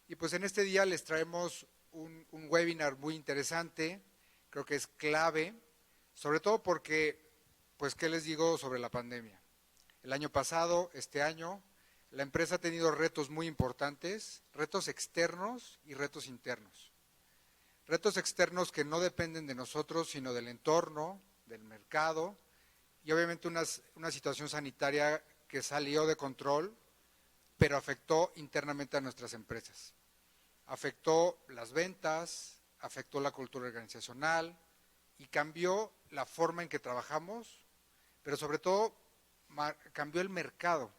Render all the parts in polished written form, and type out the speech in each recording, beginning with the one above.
Y pues en este día les traemos un webinar muy interesante, creo que es clave, sobre todo porque, pues, ¿qué les digo sobre la pandemia? El año pasado, este año, la empresa ha tenido retos muy importantes, retos externos y retos internos. Retos externos que no dependen de nosotros, sino del entorno, del mercado, y obviamente una situación sanitaria que salió de control, pero afectó internamente a nuestras empresas. Afectó las ventas, afectó la cultura organizacional y cambió la forma en que trabajamos, pero sobre todo cambió el mercado.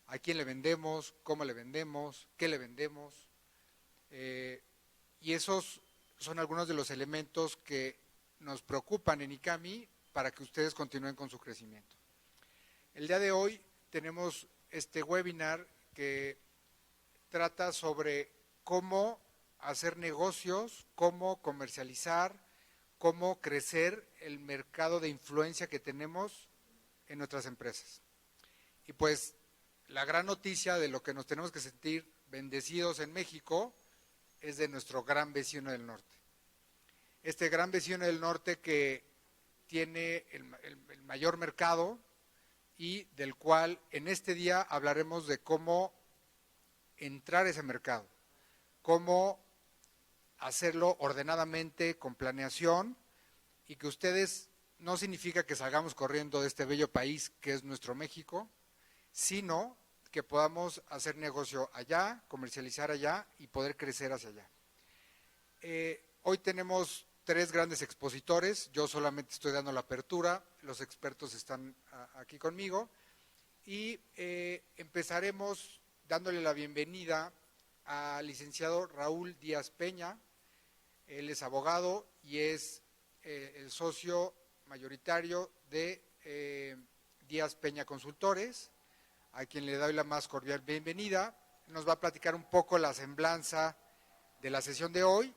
A quién le vendemos, cómo le vendemos, qué le vendemos. Y esos son algunos de los elementos que nos preocupan en ICAMI para que ustedes continúen con su crecimiento. El día de hoy tenemos este webinar que trata sobre cómo hacer negocios, cómo comercializar, cómo crecer el mercado de influencia que tenemos en nuestras empresas. Y pues la gran noticia de lo que nos tenemos que sentir bendecidos en México es de nuestro gran vecino del norte. Este gran vecino del norte que tiene el mayor mercado y del cual en este día hablaremos de cómo entrar a ese mercado, cómo hacerlo ordenadamente, con planeación, y que ustedes no significa que salgamos corriendo de este bello país que es nuestro México, sino que podamos hacer negocio allá, comercializar allá y poder crecer hacia allá. Hoy tenemos 3 grandes expositores, yo solamente estoy dando la apertura, los expertos están aquí conmigo y empezaremos dándole la bienvenida al licenciado Raúl Díaz Peña. Él es abogado y es el socio mayoritario de Díaz Peña Consultores, a quien le doy la más cordial bienvenida. Nos va a platicar un poco la semblanza de la sesión de hoy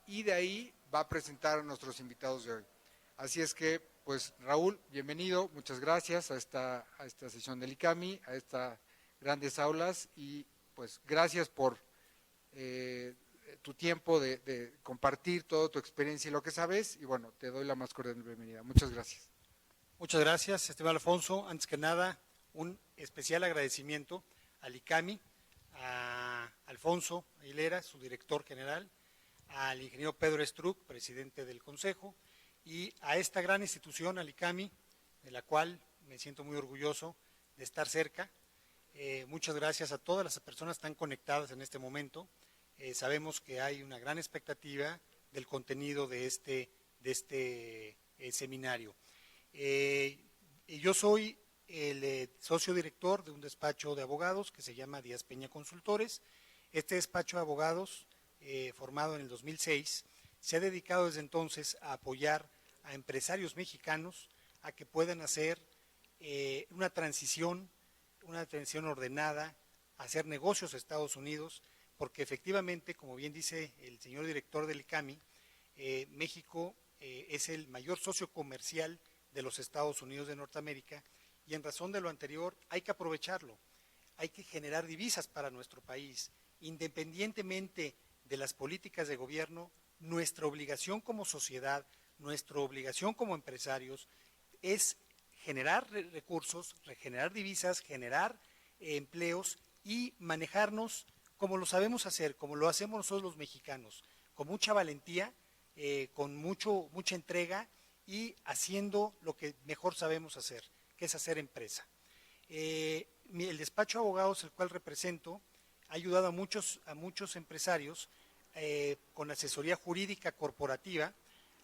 y de ahí va a presentar a nuestros invitados de hoy. Así es que, pues, Raúl, bienvenido, muchas gracias a esta sesión del ICAMI, a estas grandes aulas y pues gracias por tu tiempo de compartir toda tu experiencia y lo que sabes, y bueno, te doy la más cordial bienvenida. Muchas gracias. Muchas gracias, estimado Alfonso. Antes que nada, un especial agradecimiento al ICAMI, a Alfonso Aguilera, su director general, al ingeniero Pedro Estruc, presidente del Consejo, y a esta gran institución, al ICAMI, de la cual me siento muy orgulloso de estar cerca. Muchas gracias a todas las personas que están conectadas en este momento. Sabemos que hay una gran expectativa del contenido de este seminario. Yo soy el socio director de un despacho de abogados que se llama Díaz Peña Consultores. Este despacho de abogados, formado en el 2006, se ha dedicado desde entonces a apoyar a empresarios mexicanos a que puedan hacer una transición ordenada, hacer negocios a Estados Unidos, porque efectivamente, como bien dice el señor director del ICAMI, México es el mayor socio comercial de los Estados Unidos de Norteamérica, y en razón de lo anterior hay que aprovecharlo, hay que generar divisas para nuestro país, independientemente de las políticas de gobierno. Nuestra obligación como sociedad, nuestra obligación como empresarios es generar recursos, generar divisas, generar empleos y manejarnos como lo sabemos hacer, como lo hacemos nosotros los mexicanos, con mucha valentía, con mucha entrega y haciendo lo que mejor sabemos hacer, que es hacer empresa. El despacho de abogados, el cual represento, ha ayudado a muchos empresarios con asesoría jurídica corporativa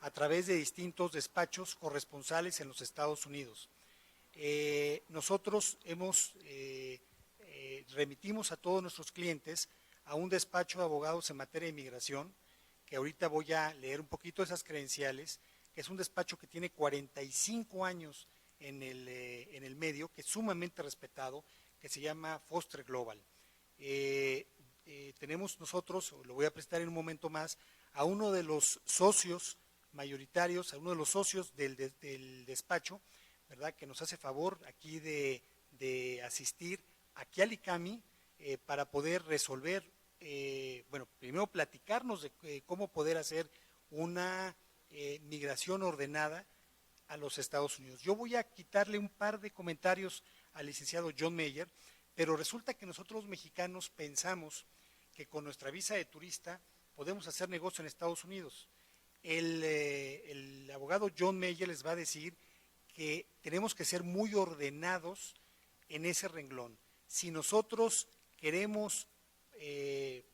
a través de distintos despachos corresponsales en los Estados Unidos. Nosotros remitimos a todos nuestros clientes a un despacho de abogados en materia de inmigración, que ahorita voy a leer un poquito esas credenciales, que es un despacho que tiene 45 años en el medio, que es sumamente respetado, que se llama Foster Global. Tenemos nosotros, lo voy a presentar en un momento más, a uno de los socios mayoritarios, a uno de los socios del despacho, ¿verdad?, que nos hace favor aquí de asistir aquí al ICAMI para poder resolver bueno, primero platicarnos de cómo poder hacer una migración ordenada a los Estados Unidos. Yo voy a quitarle un par de comentarios al licenciado John Mayer, pero resulta que nosotros mexicanos pensamos que con nuestra visa de turista podemos hacer negocio en Estados Unidos. El abogado John Mayer les va a decir que tenemos que ser muy ordenados en ese renglón. Si nosotros queremos,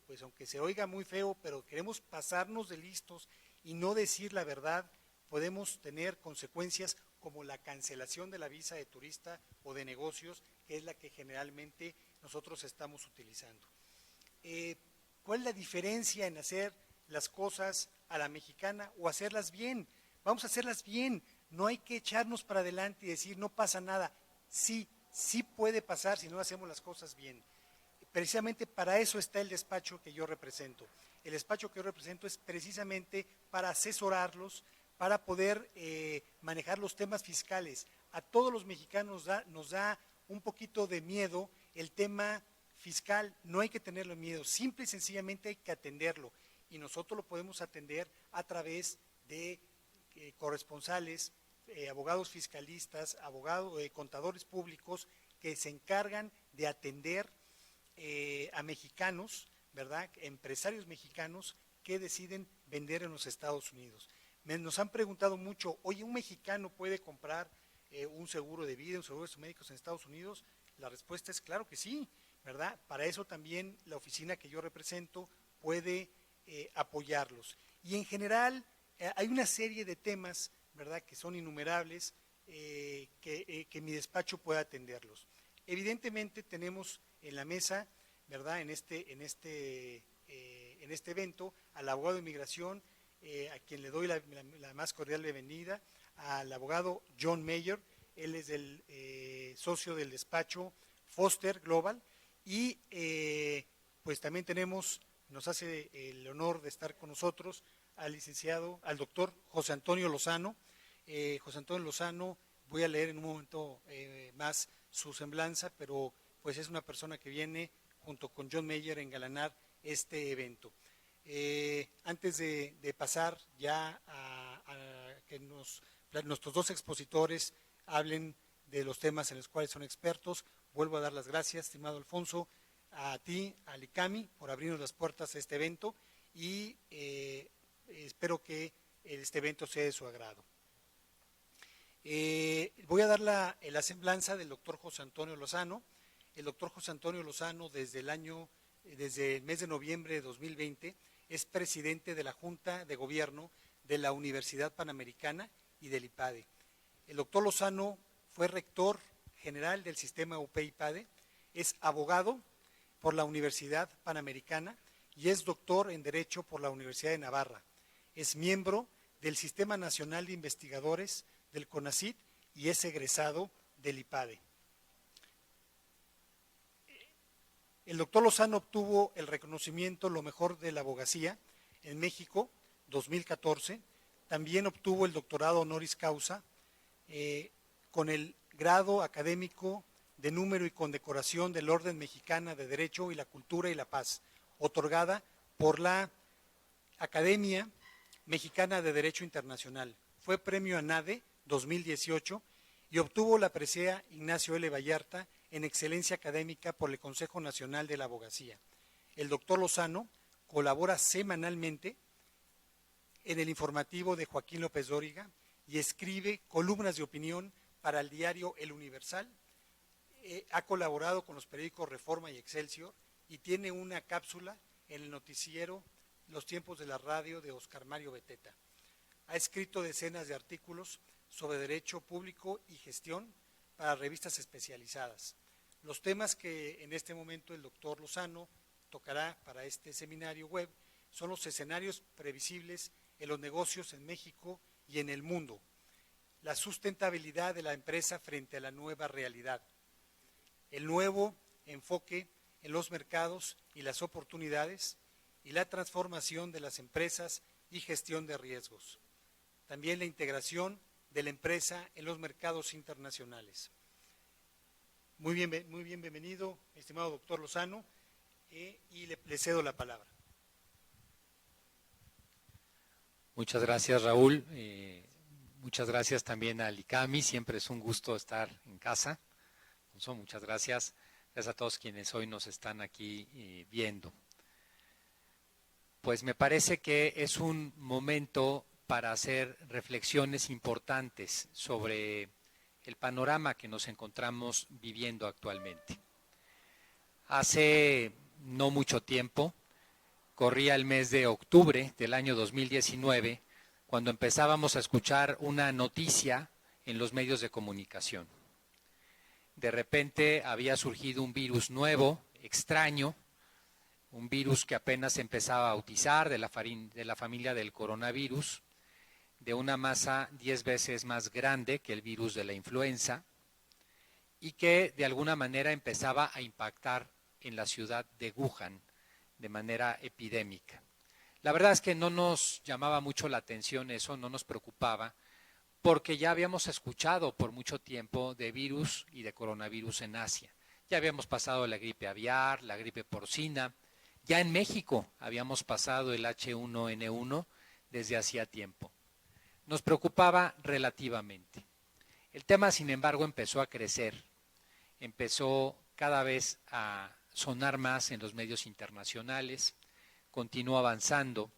pues aunque se oiga muy feo, pero queremos pasarnos de listos y no decir la verdad, podemos tener consecuencias como la cancelación de la visa de turista o de negocios, que es la que generalmente nosotros estamos utilizando. ¿Cuál es la diferencia en hacer las cosas a la mexicana o hacerlas bien? Vamos a hacerlas bien, no hay que echarnos para adelante y decir no pasa nada. Sí, sí puede pasar si no hacemos las cosas bien. Precisamente para eso está el despacho que yo represento. El despacho que yo represento es precisamente para asesorarlos, para poder manejar los temas fiscales. A todos los mexicanos nos da un poquito de miedo el tema fiscal, no hay que tenerle miedo, simple y sencillamente hay que atenderlo. Y nosotros lo podemos atender a través de corresponsales, abogados fiscalistas, contadores públicos que se encargan de atender a mexicanos, ¿verdad? Empresarios mexicanos que deciden vender en los Estados Unidos. Nos han preguntado mucho, oye, ¿un mexicano puede comprar un seguro de vida, un seguro de médicos en Estados Unidos? La respuesta es claro que sí, ¿verdad? Para eso también la oficina que yo represento puede apoyarlos. Y en general hay una serie de temas, ¿verdad?, que son innumerables, que mi despacho pueda atenderlos. Evidentemente tenemos en la mesa, ¿verdad?, en este evento, al abogado de inmigración, a quien le doy la más cordial bienvenida, al abogado John Mayer. Él es el socio del despacho Foster Global, y pues también nos hace el honor de estar con nosotros al doctor José Antonio Lozano. José Antonio Lozano, voy a leer en un momento más su semblanza, pero pues es una persona que viene junto con John Mayer a engalanar este evento. Antes de pasar ya a que nuestros dos expositores hablen de los temas en los cuales son expertos, vuelvo a dar las gracias, estimado Alfonso, a ti, a ICAMI, por abrirnos las puertas a este evento, y espero que este evento sea de su agrado. Voy a dar la semblanza del doctor José Antonio Lozano. El doctor José Antonio Lozano, desde el mes de noviembre de 2020, es presidente de la Junta de Gobierno de la Universidad Panamericana y del IPADE. El doctor Lozano fue rector general del sistema UP-IPADE, es abogado por la Universidad Panamericana y es doctor en Derecho por la Universidad de Navarra. Es miembro del Sistema Nacional de Investigadores del CONACYT y es egresado del IPADE. El doctor Lozano obtuvo el reconocimiento Lo Mejor de la Abogacía en México 2014. También obtuvo el doctorado honoris causa con el grado académico de número y condecoración del Orden Mexicana de Derecho y la Cultura y la Paz, otorgada por la Academia Mexicana de Derecho Internacional. Fue premio ANADE 2018 y obtuvo la presea Ignacio L. Vallarta en excelencia académica por el Consejo Nacional de la Abogacía. El doctor Lozano colabora semanalmente en el informativo de Joaquín López Dóriga y escribe columnas de opinión para el diario El Universal. Ha colaborado con los periódicos Reforma y Excelsior y tiene una cápsula en el noticiero Los Tiempos de la Radio de Oscar Mario Beteta. Ha escrito decenas de artículos sobre derecho público y gestión para revistas especializadas. Los temas que en este momento el doctor Lozano tocará para este seminario web son los escenarios previsibles en los negocios en México y en el mundo, la sustentabilidad de la empresa frente a la nueva realidad, el nuevo enfoque en los mercados y las oportunidades y la transformación de las empresas y gestión de riesgos. También la integración de la empresa en los mercados internacionales. Muy bien, bienvenido, estimado doctor Lozano. y le cedo la palabra. Muchas gracias, Raúl. Muchas gracias también a ICAMI. Siempre es un gusto estar en casa. Muchas gracias. Gracias a todos quienes hoy nos están aquí viendo. Pues me parece que es un momento para hacer reflexiones importantes sobre el panorama que nos encontramos viviendo actualmente. Hace no mucho tiempo, corría el mes de octubre del año 2019, cuando empezábamos a escuchar una noticia en los medios de comunicación. De repente había surgido un virus nuevo, extraño, un virus que apenas empezaba a bautizar de la familia del coronavirus, de una masa 10 veces más grande que el virus de la influenza y que de alguna manera empezaba a impactar en la ciudad de Wuhan de manera epidémica. La verdad es que no nos llamaba mucho la atención eso, no nos preocupaba, porque ya habíamos escuchado por mucho tiempo de virus y de coronavirus en Asia. Ya habíamos pasado la gripe aviar, la gripe porcina, ya en México habíamos pasado el H1N1 desde hacía tiempo. Nos preocupaba relativamente. El tema, sin embargo, empezó a crecer, empezó cada vez a sonar más en los medios internacionales, continuó avanzando.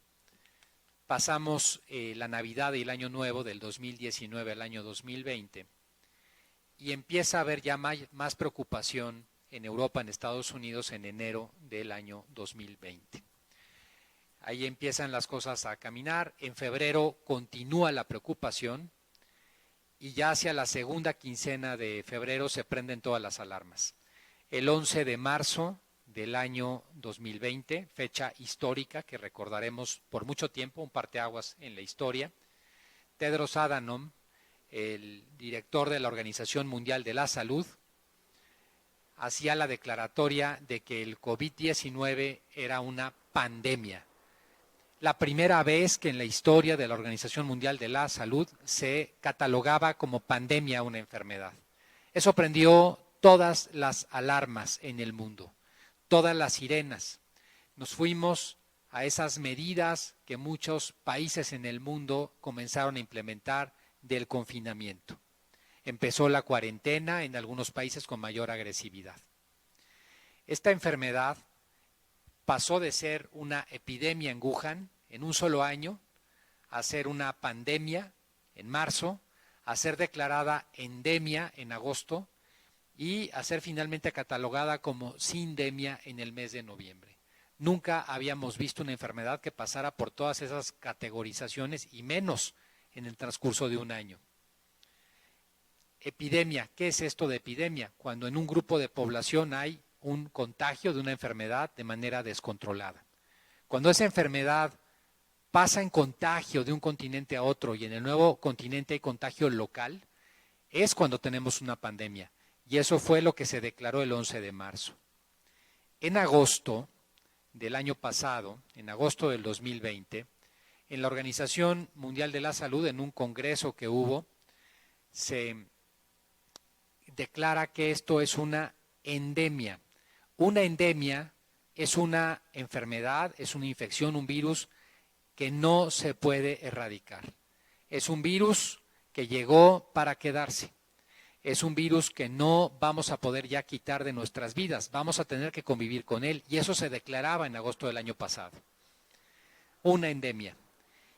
Pasamos la Navidad y el Año Nuevo del 2019 al año 2020 y empieza a haber ya más preocupación en Europa, en Estados Unidos, en enero del año 2020. Ahí empiezan las cosas a caminar. En febrero continúa la preocupación y ya hacia la segunda quincena de febrero se prenden todas las alarmas. El 11 de marzo del año 2020, fecha histórica que recordaremos por mucho tiempo, un parteaguas en la historia, Tedros Adhanom, el director de la Organización Mundial de la Salud, hacía la declaratoria de que el COVID-19 era una pandemia. La primera vez que en la historia de la Organización Mundial de la Salud se catalogaba como pandemia una enfermedad. Eso prendió todas las alarmas en el mundo, todas las sirenas. Nos fuimos a esas medidas que muchos países en el mundo comenzaron a implementar del confinamiento. Empezó la cuarentena en algunos países con mayor agresividad. Esta enfermedad pasó de ser una epidemia en Wuhan en un solo año a ser una pandemia en marzo, a ser declarada endemia en agosto y a ser finalmente catalogada como sindemia en el mes de noviembre. Nunca habíamos visto una enfermedad que pasara por todas esas categorizaciones y menos en el transcurso de un año. Epidemia, ¿qué es esto de epidemia? Cuando en un grupo de población hay un contagio de una enfermedad de manera descontrolada. Cuando esa enfermedad pasa en contagio de un continente a otro y en el nuevo continente hay contagio local, es cuando tenemos una pandemia. Y eso fue lo que se declaró el 11 de marzo. En agosto del año pasado, en agosto del 2020, en la Organización Mundial de la Salud, en un congreso que hubo, se declara que esto es una endemia. Una endemia es una enfermedad, es una infección, un virus que no se puede erradicar. Es un virus que llegó para quedarse. Es un virus que no vamos a poder ya quitar de nuestras vidas, vamos a tener que convivir con él y eso se declaraba en agosto del año pasado. Una endemia.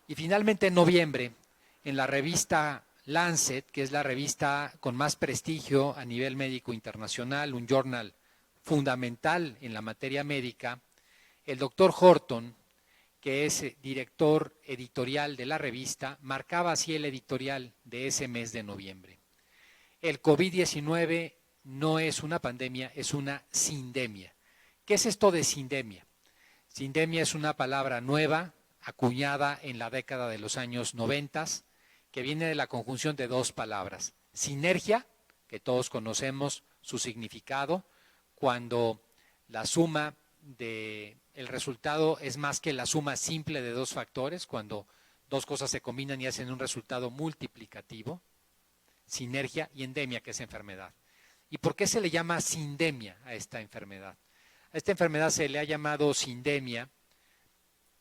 Y finalmente en noviembre, en la revista Lancet, que es la revista con más prestigio a nivel médico internacional, un journal fundamental en la materia médica, el doctor Horton, que es director editorial de la revista, marcaba así el editorial de ese mes de noviembre. El COVID-19 no es una pandemia, es una sindemia. ¿Qué es esto de sindemia? Sindemia es una palabra nueva, acuñada en la década de los años 90, que viene de la conjunción de dos palabras. Sinergia, que todos conocemos su significado, cuando la suma del resultado es más que la suma simple de dos factores, cuando dos cosas se combinan y hacen un resultado multiplicativo. Sinergia y endemia, que es enfermedad. ¿Y por qué se le llama sindemia a esta enfermedad? A esta enfermedad se le ha llamado sindemia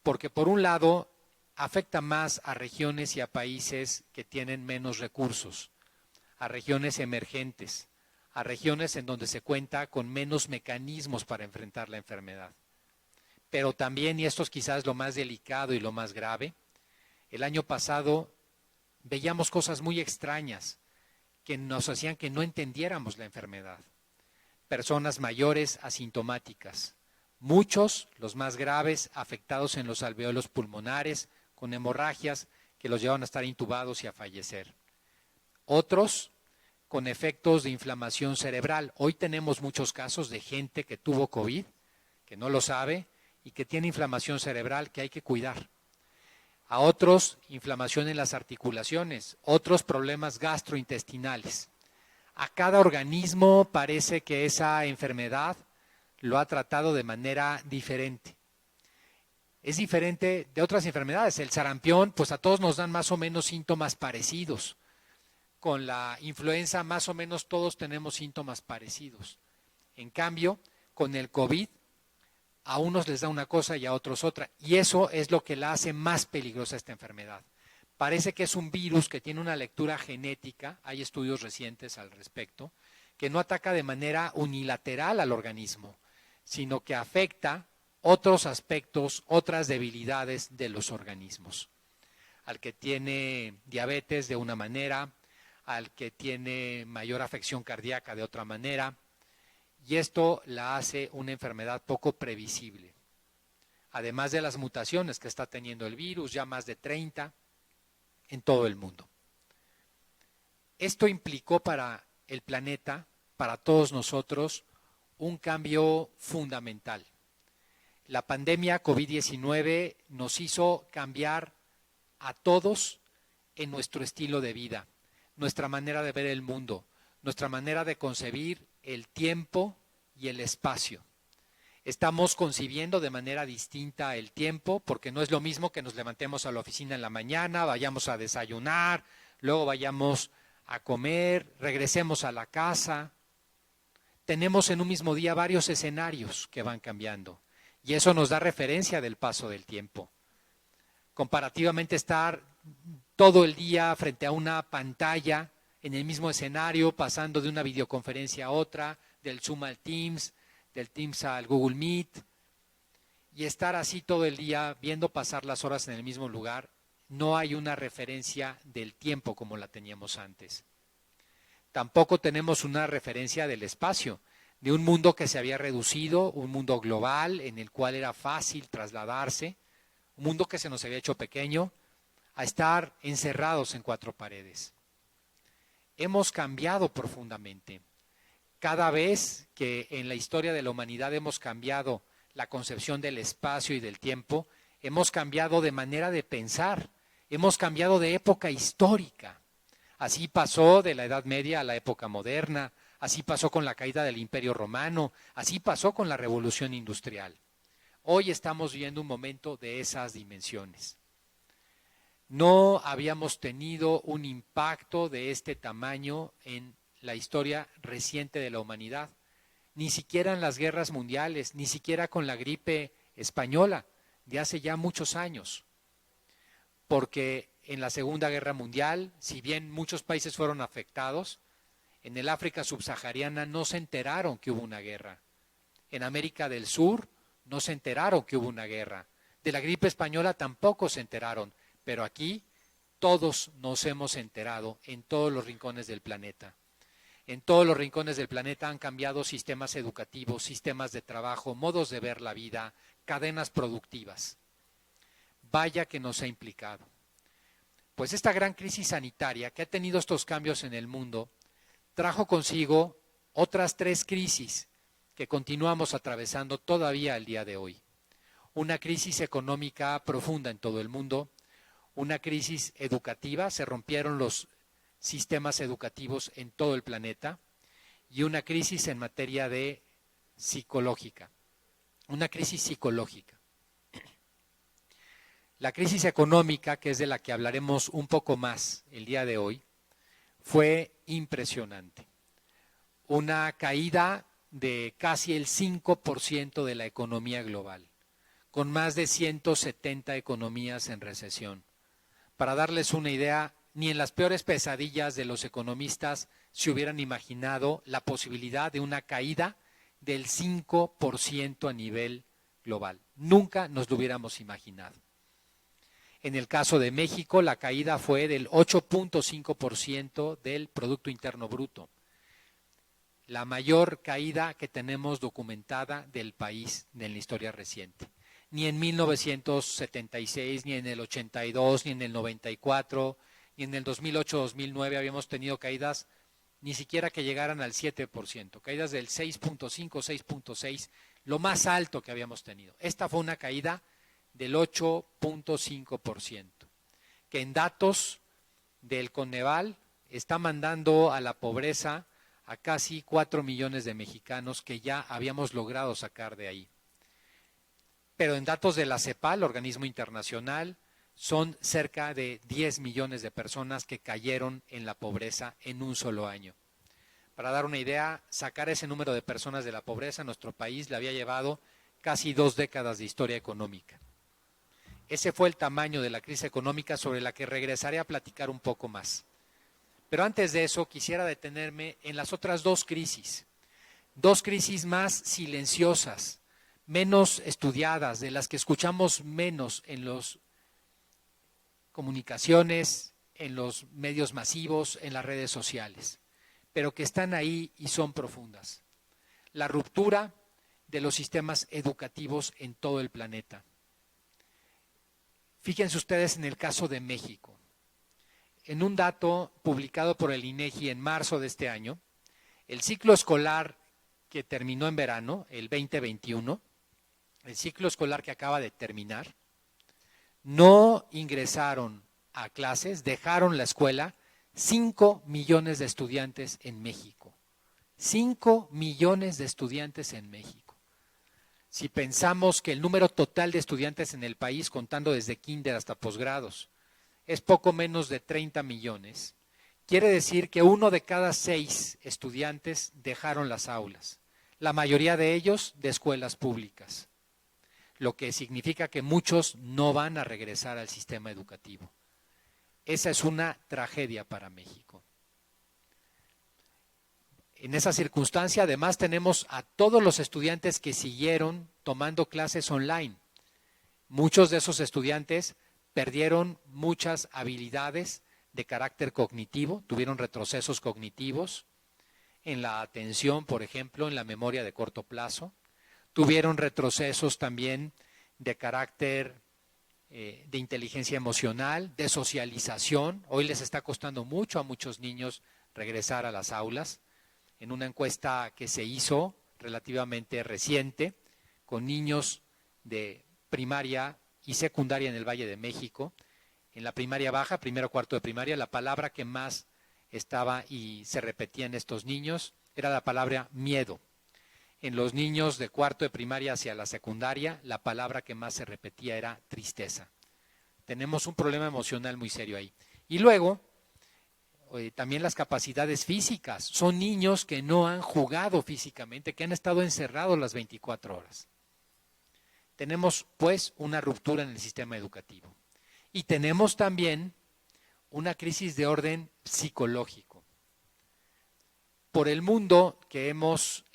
porque por un lado afecta más a regiones y a países que tienen menos recursos, a regiones emergentes, a regiones en donde se cuenta con menos mecanismos para enfrentar la enfermedad. Pero también, y esto es quizás lo más delicado y lo más grave, el año pasado veíamos cosas muy extrañas que nos hacían que no entendiéramos la enfermedad. Personas mayores asintomáticas, muchos, los más graves, afectados en los alveolos pulmonares, con hemorragias que los llevan a estar intubados y a fallecer. Otros con efectos de inflamación cerebral. Hoy tenemos muchos casos de gente que tuvo COVID, que no lo sabe, y que tiene inflamación cerebral que hay que cuidar. A otros, inflamación en las articulaciones, otros problemas gastrointestinales. A cada organismo parece que esa enfermedad lo ha tratado de manera diferente. Es diferente de otras enfermedades. El sarampión, pues a todos nos dan más o menos síntomas parecidos. Con la influenza, más o menos todos tenemos síntomas parecidos. En cambio, con el COVID, a unos les da una cosa y a otros otra. Y eso es lo que la hace más peligrosa esta enfermedad. Parece que es un virus que tiene una lectura genética, hay estudios recientes al respecto, que no ataca de manera unilateral al organismo, sino que afecta otros aspectos, otras debilidades de los organismos. Al que tiene diabetes de una manera, al que tiene mayor afección cardíaca de otra manera, y esto la hace una enfermedad poco previsible. Además de las mutaciones que está teniendo el virus, ya más de 30 en todo el mundo. Esto implicó para el planeta, para todos nosotros, un cambio fundamental. La pandemia COVID-19 nos hizo cambiar a todos en nuestro estilo de vida, nuestra manera de ver el mundo, nuestra manera de concebir el tiempo y el espacio. Estamos concibiendo de manera distinta el tiempo, porque no es lo mismo que nos levantemos a la oficina en la mañana, vayamos a desayunar, luego vayamos a comer, regresemos a la casa. Tenemos en un mismo día varios escenarios que van cambiando, y eso nos da referencia del paso del tiempo. Comparativamente estar todo el día frente a una pantalla, en el mismo escenario, pasando de una videoconferencia a otra, del Zoom al Teams, del Teams al Google Meet, y estar así todo el día viendo pasar las horas en el mismo lugar, no hay una referencia del tiempo como la teníamos antes. Tampoco tenemos una referencia del espacio, de un mundo que se había reducido, un mundo global en el cual era fácil trasladarse, un mundo que se nos había hecho pequeño, a estar encerrados en 4 paredes. Hemos cambiado profundamente. Cada vez que en la historia de la humanidad hemos cambiado la concepción del espacio y del tiempo, hemos cambiado de manera de pensar, hemos cambiado de época histórica. Así pasó de la Edad Media a la época moderna, así pasó con la caída del Imperio Romano, así pasó con la Revolución Industrial. Hoy estamos viviendo un momento de esas dimensiones. No habíamos tenido un impacto de este tamaño en la historia reciente de la humanidad, ni siquiera en las guerras mundiales, ni siquiera con la gripe española de hace ya muchos años. Porque en la Segunda Guerra Mundial, si bien muchos países fueron afectados, en el África subsahariana no se enteraron que hubo una guerra. En América del Sur no se enteraron que hubo una guerra. De la gripe española tampoco se enteraron, pero aquí todos nos hemos enterado en todos los rincones del planeta. En todos los rincones del planeta han cambiado sistemas educativos, sistemas de trabajo, modos de ver la vida, cadenas productivas. Vaya que nos ha implicado. Pues esta gran crisis sanitaria que ha tenido estos cambios en el mundo trajo consigo otras 3 crisis que continuamos atravesando todavía al día de hoy. Una crisis económica profunda en todo el mundo, una crisis educativa, se rompieron los sistemas educativos en todo el planeta, y una crisis en materia de psicológica, una crisis psicológica. La crisis económica, que es de la que hablaremos un poco más el día de hoy, fue impresionante. Una caída de casi el 5% de la economía global, con más de 170 economías en recesión. Para darles una idea, ni en las peores pesadillas de los economistas se hubieran imaginado la posibilidad de una caída del 5% a nivel global. Nunca nos lo hubiéramos imaginado. En el caso de México, la caída fue del 8.5% del Producto Interno Bruto, la mayor caída que tenemos documentada del país en la historia reciente. Ni en 1976, ni en el 82, ni en el 94, ni en el 2008-2009 habíamos tenido caídas ni siquiera que llegaran al 7%, caídas del 6.5, 6.6, lo más alto que habíamos tenido. Esta fue una caída del 8.5%, que en datos del Coneval está mandando a la pobreza a casi 4 millones de mexicanos que ya habíamos logrado sacar de ahí. Pero en datos de la CEPAL, organismo internacional, son cerca de 10 millones de personas que cayeron en la pobreza en un solo año. Para dar una idea, sacar ese número de personas de la pobreza a nuestro país le había llevado casi 2 décadas de historia económica. Ese fue el tamaño de la crisis económica sobre la que regresaré a platicar un poco más. Pero antes de eso quisiera detenerme en las otras dos crisis más silenciosas, menos estudiadas, de las que escuchamos menos en las comunicaciones, en los medios masivos, en las redes sociales, pero que están ahí y son profundas. La ruptura de los sistemas educativos en todo el planeta. Fíjense ustedes en el caso de México. En un dato publicado por el INEGI en marzo de este año, el ciclo escolar que terminó en verano, el 2021, el ciclo escolar que acaba de terminar, no ingresaron a clases, dejaron la escuela 5 millones de estudiantes en México. 5 millones de estudiantes en México. Si pensamos que el número total de estudiantes en el país, contando desde kinder hasta posgrados, es poco menos de 30 millones, quiere decir que 1 de cada 6 estudiantes dejaron las aulas, la mayoría de ellos de escuelas públicas, lo que significa que muchos no van a regresar al sistema educativo. Esa es una tragedia para México. En esa circunstancia, además, tenemos a todos los estudiantes que siguieron tomando clases online. Muchos de esos estudiantes perdieron muchas habilidades de carácter cognitivo, tuvieron retrocesos cognitivos en la atención, por ejemplo, en la memoria de corto plazo, tuvieron retrocesos también de carácter de inteligencia emocional, de socialización. Hoy les está costando mucho a muchos niños regresar a las aulas. En una encuesta que se hizo relativamente reciente con niños de primaria y secundaria en el Valle de México, en la primaria baja, primero cuarto de primaria, la palabra que más estaba y se repetía en estos niños era la palabra miedo. En los niños de cuarto de primaria hacia la secundaria, la palabra que más se repetía era tristeza. Tenemos un problema emocional muy serio ahí. Y luego, también las capacidades físicas. Son niños que no han jugado físicamente, que han estado encerrados las 24 horas. Tenemos, pues, una ruptura en el sistema educativo. Y tenemos también una crisis de orden psicológico. Por el mundo que hemos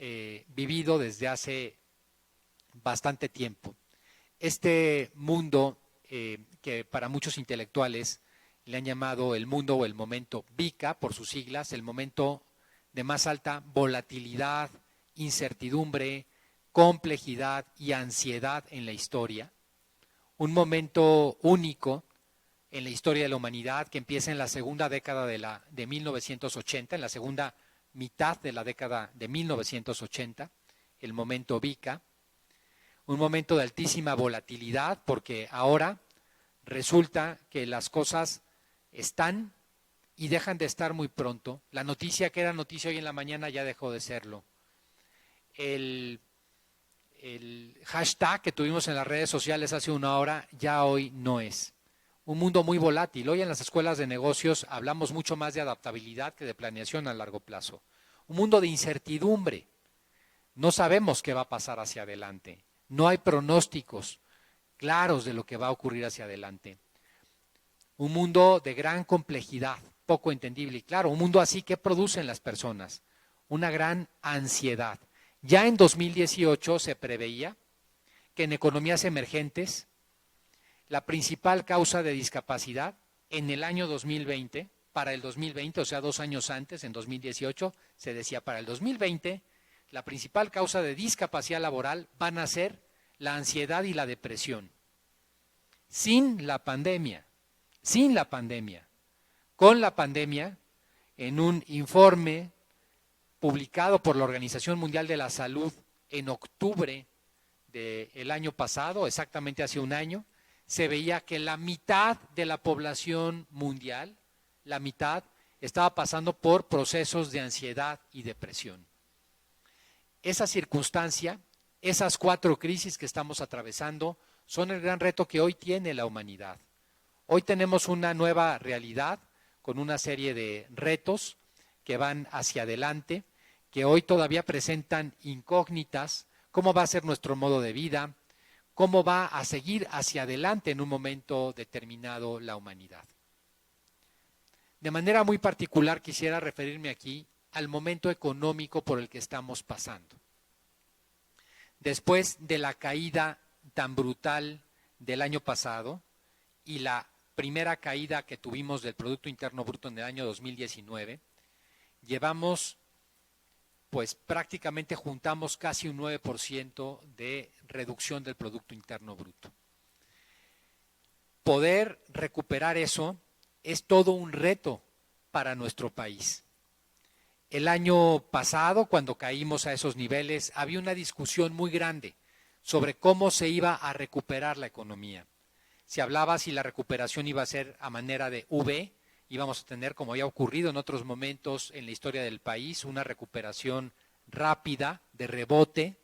vivido desde hace bastante tiempo. Este mundo que para muchos intelectuales le han llamado el mundo o el momento VICA, por sus siglas, el momento de más alta volatilidad, incertidumbre, complejidad y ansiedad en la historia. Un momento único en la historia de la humanidad que empieza en la segunda década de 1980, en la segunda mitad de la década de 1980, el momento VICA. Un momento de altísima volatilidad porque ahora resulta que las cosas están y dejan de estar muy pronto. La noticia que era noticia hoy en la mañana ya dejó de serlo. El hashtag que tuvimos en las redes sociales hace una hora ya hoy no es. Un mundo muy volátil. Hoy en las escuelas de negocios hablamos mucho más de adaptabilidad que de planeación a largo plazo. Un mundo de incertidumbre. No sabemos qué va a pasar hacia adelante. No hay pronósticos claros de lo que va a ocurrir hacia adelante. Un mundo de gran complejidad, poco entendible. Y claro, un mundo así, ¿qué producen las personas? Una gran ansiedad. Ya en 2018 se preveía que en economías emergentes la principal causa de discapacidad en el año 2020, para el 2020, o sea, 2 años antes, en 2018, se decía para el 2020, la principal causa de discapacidad laboral van a ser la ansiedad y la depresión. Sin la pandemia, con la pandemia, en un informe publicado por la Organización Mundial de la Salud en octubre del año pasado, exactamente hace un año, se veía que la mitad de la población mundial, la mitad, estaba pasando por procesos de ansiedad y depresión. Esa circunstancia, esas 4 crisis que estamos atravesando, son el gran reto que hoy tiene la humanidad. Hoy tenemos una nueva realidad con una serie de retos que van hacia adelante, que hoy todavía presentan incógnitas, cómo va a ser nuestro modo de vida, cómo va a seguir hacia adelante en un momento determinado la humanidad. De manera muy particular quisiera referirme aquí al momento económico por el que estamos pasando. Después de la caída tan brutal del año pasado y la primera caída que tuvimos del Producto Interno Bruto en el año 2019, llevamos, pues prácticamente juntamos casi un 9% de reducción del Producto Interno Bruto. Poder recuperar eso es todo un reto para nuestro país. El año pasado, cuando caímos a esos niveles, había una discusión muy grande sobre cómo se iba a recuperar la economía. Se hablaba si la recuperación iba a ser a manera de V, íbamos a tener, como había ocurrido en otros momentos en la historia del país, una recuperación rápida, de rebote.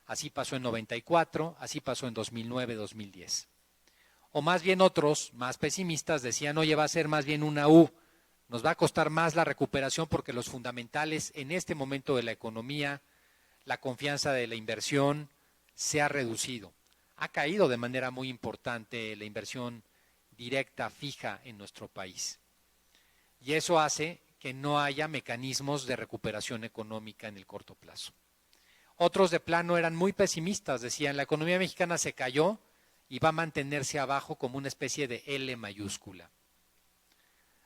Así pasó en 94, así pasó en 2009, 2010. O más bien otros, más pesimistas, decían, oye, va a ser más bien una U. Nos va a costar más la recuperación porque los fundamentales en este momento de la economía, la confianza de la inversión, se ha reducido. Ha caído de manera muy importante la inversión directa, fija en nuestro país. Y eso hace que no haya mecanismos de recuperación económica en el corto plazo. Otros de plano eran muy pesimistas, decían, la economía mexicana se cayó y va a mantenerse abajo como una especie de L mayúscula.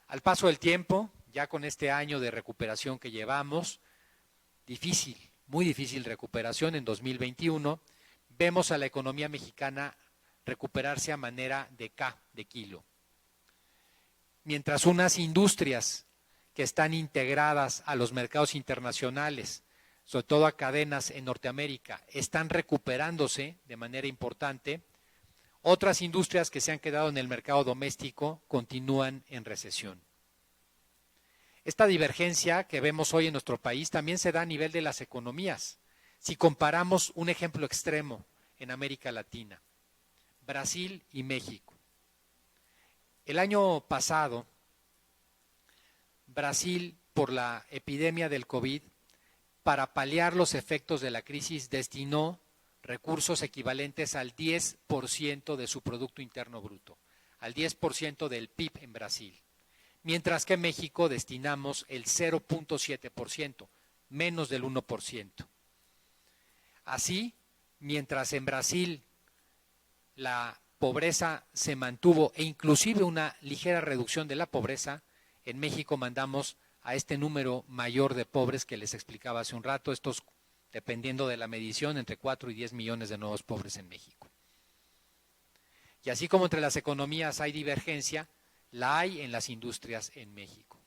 Al paso del tiempo, ya con este año de recuperación que llevamos, difícil, muy difícil recuperación en 2021, vemos a la economía mexicana recuperarse a manera de K, de kilo. Mientras unas industrias que están integradas a los mercados internacionales, sobre todo a cadenas en Norteamérica, están recuperándose de manera importante, otras industrias que se han quedado en el mercado doméstico continúan en recesión. Esta divergencia que vemos hoy en nuestro país también se da a nivel de las economías. Si comparamos un ejemplo extremo en América Latina, Brasil y México. El año pasado, Brasil, por la epidemia del COVID, para paliar los efectos de la crisis, destinó recursos equivalentes al 10% de su Producto Interno Bruto, al 10% del PIB en Brasil, mientras que en México destinamos el 0.7%, menos del 1%. Así, mientras en Brasil la pobreza se mantuvo e inclusive una ligera reducción de la pobreza, en México mandamos a este número mayor de pobres que les explicaba hace un rato, estos dependiendo de la medición, entre 4 y 10 millones de nuevos pobres en México. Y así como entre las economías hay divergencia, la hay en las industrias en México.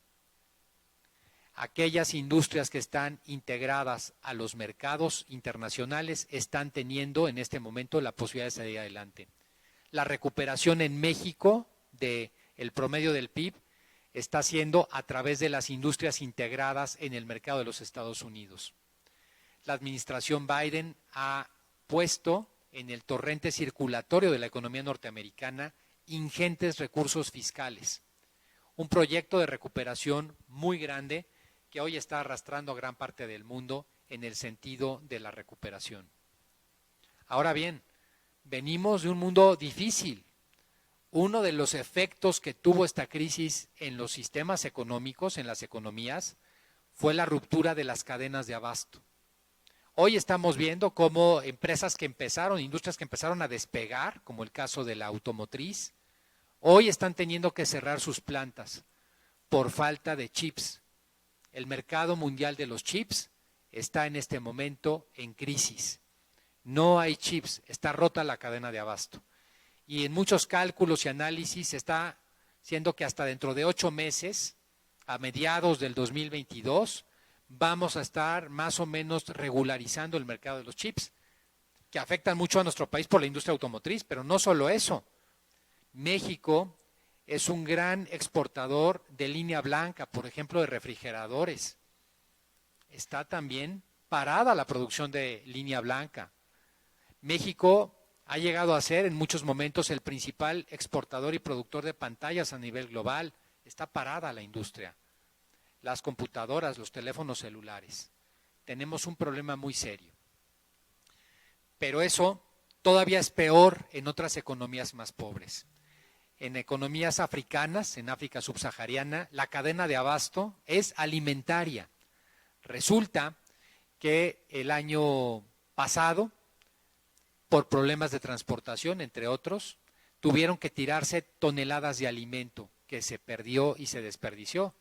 Aquellas industrias que están integradas a los mercados internacionales están teniendo en este momento la posibilidad de salir adelante. La recuperación en México del promedio del PIB está siendo a través de las industrias integradas en el mercado de los Estados Unidos. La administración Biden ha puesto en el torrente circulatorio de la economía norteamericana ingentes recursos fiscales. Un proyecto de recuperación muy grande que hoy está arrastrando a gran parte del mundo en el sentido de la recuperación. Ahora bien, venimos de un mundo difícil. Uno de los efectos que tuvo esta crisis en los sistemas económicos, en las economías, fue la ruptura de las cadenas de abasto. Hoy estamos viendo cómo empresas que empezaron, industrias que empezaron a despegar, como el caso de la automotriz, hoy están teniendo que cerrar sus plantas por falta de chips. El mercado mundial de los chips está en este momento en crisis. No hay chips, está rota la cadena de abasto. Y en muchos cálculos y análisis está siendo que hasta dentro de 8 meses, a mediados del 2022, vamos a estar más o menos regularizando el mercado de los chips, que afectan mucho a nuestro país por la industria automotriz, pero no solo eso. México es un gran exportador de línea blanca, por ejemplo, de refrigeradores. Está también parada la producción de línea blanca. México ha llegado a ser en muchos momentos el principal exportador y productor de pantallas a nivel global. Está parada la industria. Las computadoras, los teléfonos celulares. Tenemos un problema muy serio. Pero eso todavía es peor en otras economías más pobres. En economías africanas, en África subsahariana, la cadena de abasto es alimentaria. Resulta que el año pasado, por problemas de transportación, entre otros, tuvieron que tirarse toneladas de alimento que se perdió y se desperdició,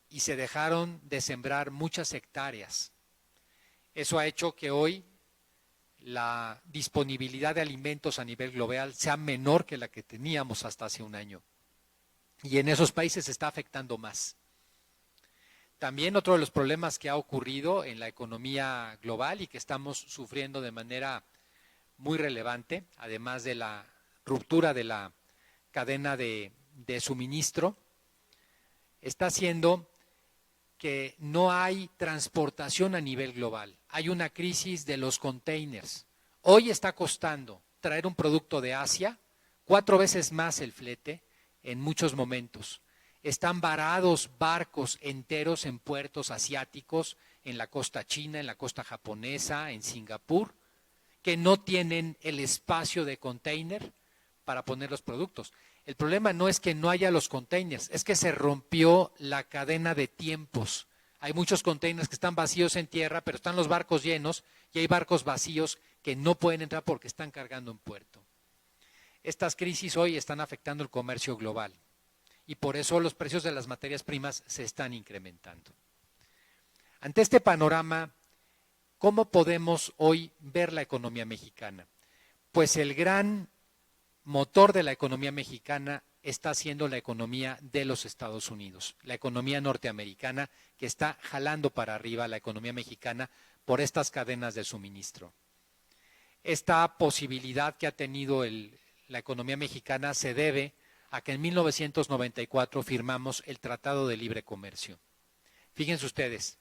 y se dejaron de sembrar muchas hectáreas. Eso ha hecho que hoy la disponibilidad de alimentos a nivel global sea menor que la que teníamos hasta hace un año. Y en esos países se está afectando más. También otro de los problemas que ha ocurrido en la economía global y que estamos sufriendo de manera muy relevante, además de la ruptura de la cadena de suministro, está haciendo que no hay transportación a nivel global. Hay una crisis de los containers. Hoy está costando traer un producto de Asia 4 veces más el flete en muchos momentos. Están varados barcos enteros en puertos asiáticos, en la costa china, en la costa japonesa, en Singapur, que no tienen el espacio de container para poner los productos. El problema no es que no haya los containers, es que se rompió la cadena de tiempos. Hay muchos containers que están vacíos en tierra, pero están los barcos llenos y hay barcos vacíos que no pueden entrar porque están cargando en puerto. Estas crisis hoy están afectando el comercio global y por eso los precios de las materias primas se están incrementando. Ante este panorama, ¿cómo podemos hoy ver la economía mexicana? Pues el gran motor de la economía mexicana está siendo la economía de los Estados Unidos, la economía norteamericana que está jalando para arriba la economía mexicana por estas cadenas de suministro. Esta posibilidad que ha tenido la economía mexicana se debe a que en 1994 firmamos el Tratado de Libre Comercio. Fíjense ustedes,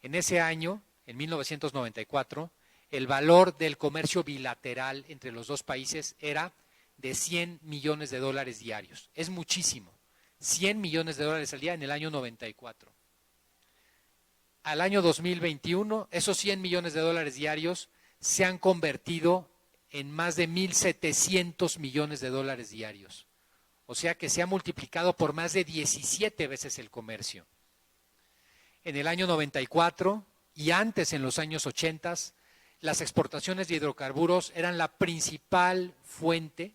en ese año, en 1994, el valor del comercio bilateral entre los dos países era de $100 millones diarios. Es muchísimo. $100 millones al día en el año 94. Al año 2021, esos $100 millones diarios se han convertido en más de 1.700 millones diarios. O sea que se ha multiplicado por más de 17 veces el comercio. En el año 94 y antes, en los años 80, las exportaciones de hidrocarburos eran la principal fuente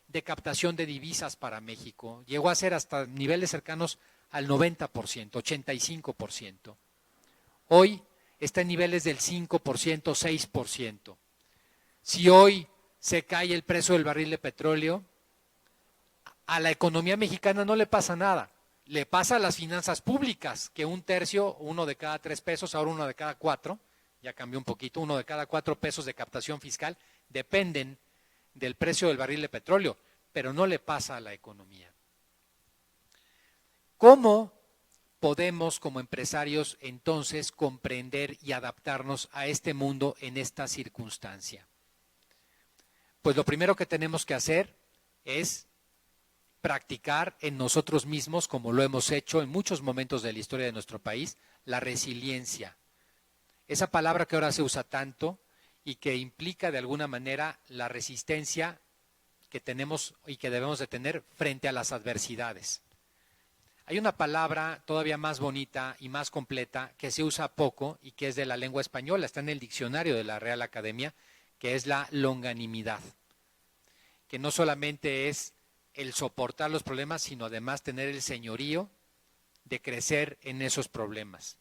de captación de divisas para México. Llegó a ser hasta niveles cercanos al 90%, 85%. Hoy está en niveles del 5%, 6%. Si hoy se cae el precio del barril de petróleo, a la economía mexicana no le pasa nada. Le pasa a las finanzas públicas, que 1/3, 1 de cada 3 pesos, ahora 1 de cada 4, ya cambió un poquito, 1 de cada 4 pesos de captación fiscal, dependen del precio del barril de petróleo, pero no le pasa a la economía. ¿Cómo podemos como empresarios entonces comprender y adaptarnos a este mundo en esta circunstancia? Pues lo primero que tenemos que hacer es practicar en nosotros mismos, como lo hemos hecho en muchos momentos de la historia de nuestro país, la resiliencia, Esa palabra que ahora se usa tanto y que implica de alguna manera la resistencia que tenemos y que debemos de tener frente a las adversidades. Hay una palabra todavía más bonita y más completa que se usa poco y que es de la lengua española, está en el diccionario de la Real Academia, que es la longanimidad, que no solamente es el soportar los problemas, sino además tener el señorío de crecer en esos problemas.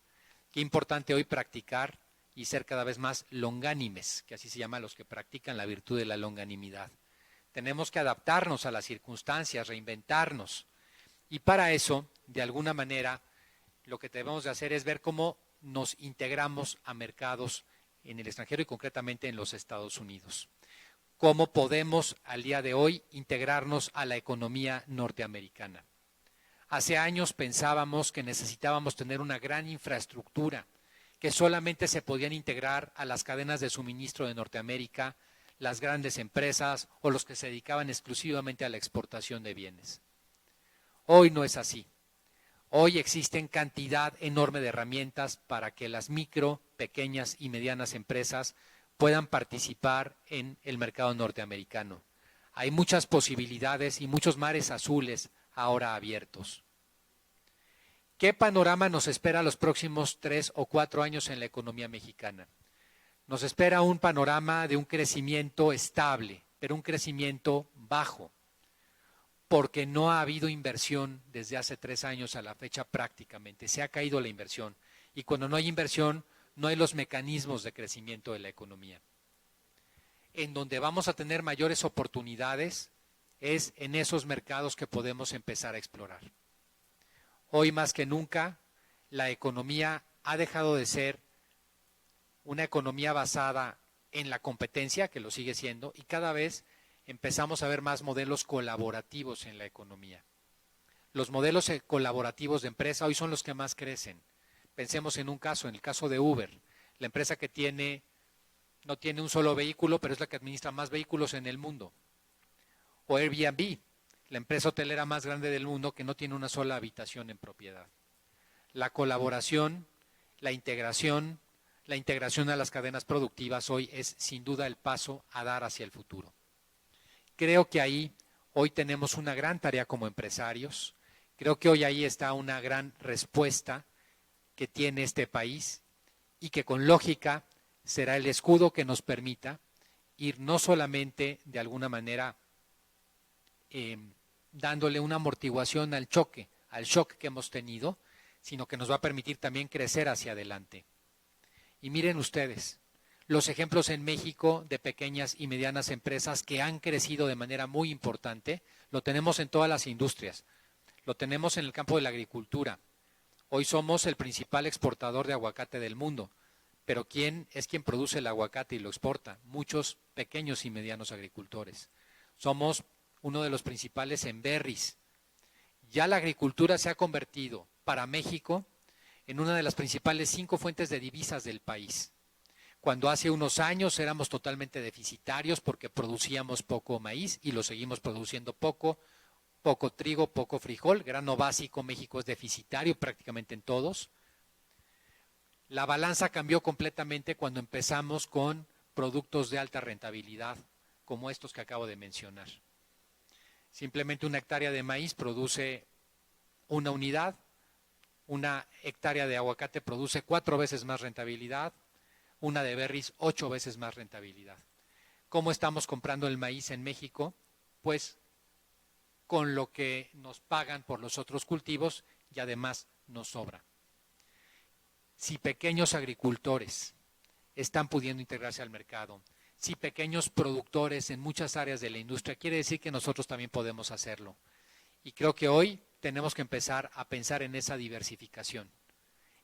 Qué importante hoy practicar y ser cada vez más longánimes, que así se llama a los que practican la virtud de la longanimidad. Tenemos que adaptarnos a las circunstancias, reinventarnos. Y para eso, de alguna manera, lo que debemos de hacer es ver cómo nos integramos a mercados en el extranjero y concretamente en los Estados Unidos. Cómo podemos al día de hoy integrarnos a la economía norteamericana. Hace años pensábamos que necesitábamos tener una gran infraestructura, que solamente se podían integrar a las cadenas de suministro de Norteamérica, las grandes empresas o los que se dedicaban exclusivamente a la exportación de bienes. Hoy no es así. Hoy existen cantidad enorme de herramientas para que las micro, pequeñas y medianas empresas puedan participar en el mercado norteamericano. Hay muchas posibilidades y muchos mares azules ahora abiertos. ¿Qué panorama nos espera los próximos 3 o 4 años en la economía mexicana? Nos espera un panorama de un crecimiento estable, pero un crecimiento bajo, porque no ha habido inversión desde hace 3 años a la fecha prácticamente. Se ha caído la inversión y cuando no hay inversión, no hay los mecanismos de crecimiento de la economía. En donde vamos a tener mayores oportunidades es en esos mercados que podemos empezar a explorar. Hoy más que nunca, la economía ha dejado de ser una economía basada en la competencia, que lo sigue siendo, y cada vez empezamos a ver más modelos colaborativos en la economía. Los modelos colaborativos de empresa hoy son los que más crecen. Pensemos en un caso, en el caso de Uber, la empresa que no tiene un solo vehículo, pero es la que administra más vehículos en el mundo. O Airbnb, la empresa hotelera más grande del mundo que no tiene una sola habitación en propiedad. La colaboración, la integración a las cadenas productivas hoy es sin duda el paso a dar hacia el futuro. Creo que ahí hoy tenemos una gran tarea como empresarios, creo que hoy ahí está una gran respuesta que tiene este país y que con lógica será el escudo que nos permita ir no solamente de alguna manera dándole una amortiguación al shock que hemos tenido, sino que nos va a permitir también crecer hacia adelante. Y miren ustedes, los ejemplos en México de pequeñas y medianas empresas que han crecido de manera muy importante, lo tenemos en todas las industrias, lo tenemos en el campo de la agricultura. Hoy somos el principal exportador de aguacate del mundo, pero ¿quién es quien produce el aguacate y lo exporta? Muchos pequeños y medianos agricultores. Somos uno de los principales en berries. Ya la agricultura se ha convertido para México en una de las principales 5 fuentes de divisas del país. Cuando hace unos años éramos totalmente deficitarios porque producíamos poco maíz y lo seguimos produciendo poco trigo, poco frijol, grano básico, México es deficitario prácticamente en todos. La balanza cambió completamente cuando empezamos con productos de alta rentabilidad, como estos que acabo de mencionar. Simplemente una hectárea de maíz produce una unidad, una hectárea de aguacate produce 4 veces más rentabilidad, una de berries 8 veces más rentabilidad. ¿Cómo estamos comprando el maíz en México? Pues con lo que nos pagan por los otros cultivos y además nos sobra. Si pequeños agricultores están pudiendo integrarse al mercado, si pequeños productores en muchas áreas de la industria, quiere decir que nosotros también podemos hacerlo. Y creo que hoy tenemos que empezar a pensar en esa diversificación.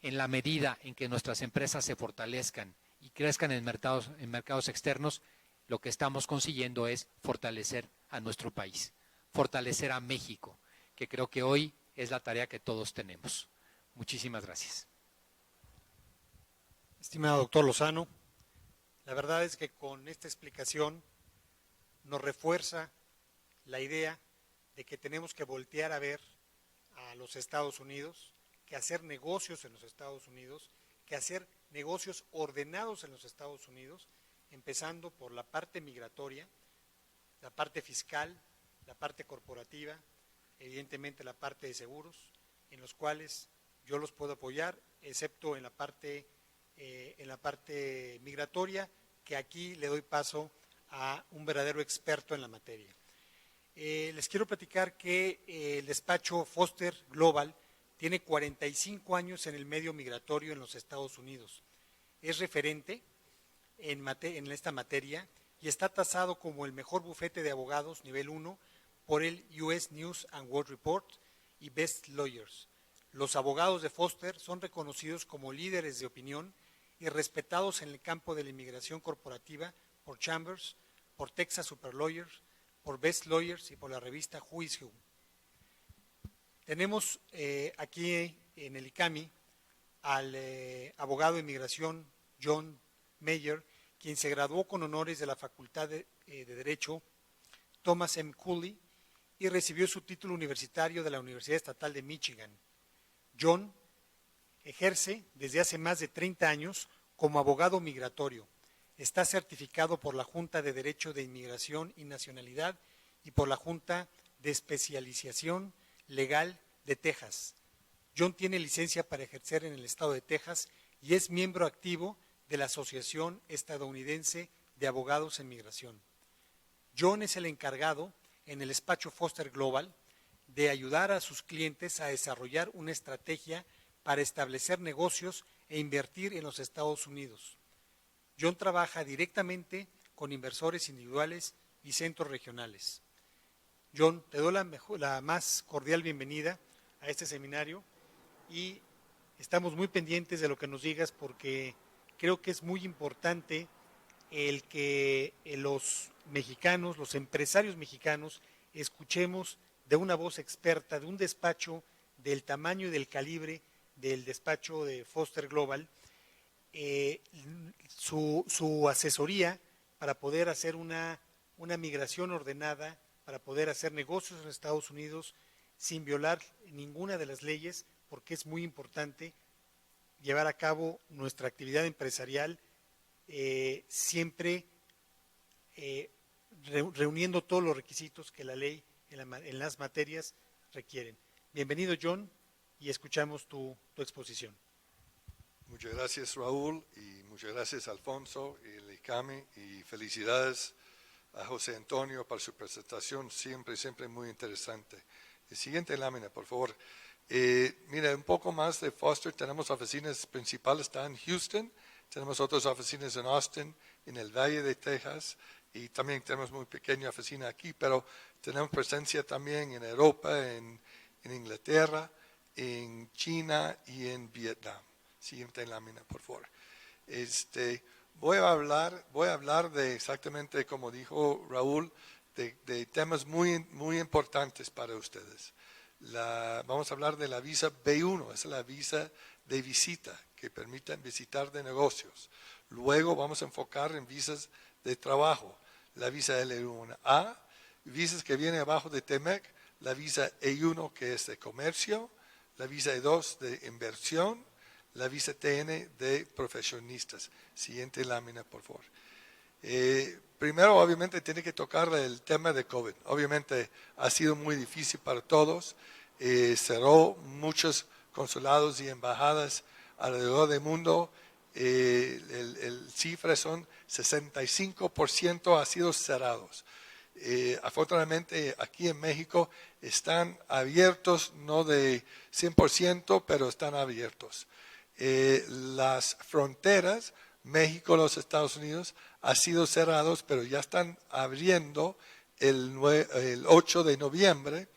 En la medida en que nuestras empresas se fortalezcan y crezcan en mercados externos, lo que estamos consiguiendo es fortalecer a nuestro país, fortalecer a México, que creo que hoy es la tarea que todos tenemos. Muchísimas gracias. Estimado doctor Lozano, la verdad es que con esta explicación nos refuerza la idea de que tenemos que voltear a ver a los Estados Unidos, que hacer negocios en los Estados Unidos, que hacer negocios ordenados en los Estados Unidos, empezando por la parte migratoria, la parte fiscal, la parte corporativa, evidentemente la parte de seguros, en los cuales yo los puedo apoyar, excepto en la parte migratoria, que aquí le doy paso a un verdadero experto en la materia. Les quiero platicar que el despacho Foster Global tiene 45 años en el medio migratorio en los Estados Unidos. Es referente en esta materia y está tasado como el mejor bufete de abogados nivel 1 por el US News and World Report y Best Lawyers. Los abogados de Foster son reconocidos como líderes de opinión y respetados en el campo de la inmigración corporativa por Chambers, por Texas Super Lawyers, por Best Lawyers y por la revista Who is Who. Tenemos aquí en el ICAMI al abogado de inmigración John Mayer, quien se graduó con honores de la Facultad de Derecho Thomas M. Cooley y recibió su título universitario de la Universidad Estatal de Michigan. John ejerce desde hace más de 30 años como abogado migratorio. Está certificado por la Junta de Derecho de Inmigración y Nacionalidad y por la Junta de Especialización Legal de Texas. John tiene licencia para ejercer en el estado de Texas y es miembro activo de la Asociación Estadounidense de Abogados en Migración. John es el encargado en el despacho Foster Global de ayudar a sus clientes a desarrollar una estrategia para establecer negocios e invertir en los Estados Unidos. John trabaja directamente con inversores individuales y centros regionales. John, te doy la más cordial bienvenida a este seminario y estamos muy pendientes de lo que nos digas porque creo que es muy importante el que los mexicanos, los empresarios mexicanos, escuchemos de una voz experta, de un despacho del tamaño y del calibre del despacho de Foster Global, su asesoría para poder hacer una migración ordenada, para poder hacer negocios en Estados Unidos sin violar ninguna de las leyes, porque es muy importante llevar a cabo nuestra actividad empresarial siempre reuniendo todos los requisitos que la ley en las materias requieren. Bienvenido, John, y escuchamos tu exposición. Muchas gracias, Raúl, y muchas gracias, Alfonso y el ICAMI, y felicidades a José Antonio por su presentación, siempre muy interesante. El siguiente lámina, por favor. Mira, un poco más de Foster. Tenemos oficinas principales, está en Houston, tenemos otras oficinas en Austin, en el Valle de Texas, y también tenemos muy pequeña oficina aquí, pero tenemos presencia también en Europa, en Inglaterra, en China y en Vietnam. Siguiente lámina, por favor. Voy a hablar de exactamente como dijo Raúl, de temas muy importantes para ustedes. Vamos a hablar de la visa B1, es la visa de visita que permite visitar de negocios. Luego vamos a enfocar en visas de trabajo, la visa L1A, visas que vienen abajo de TEMEC, la visa E1 que es de comercio, la visa E2 de inversión, la visa TN de profesionistas. Siguiente lámina, por favor. Primero, obviamente, tiene que tocar el tema de COVID. Obviamente, ha sido muy difícil para todos. Cerró muchos consulados y embajadas alrededor del mundo. El cifra son 65% ha sido cerrados. Afortunadamente, aquí en México están abiertos, no de 100%, pero están abiertos. Las fronteras, México, los Estados Unidos, han sido cerrados, pero ya están abriendo el 8 de noviembre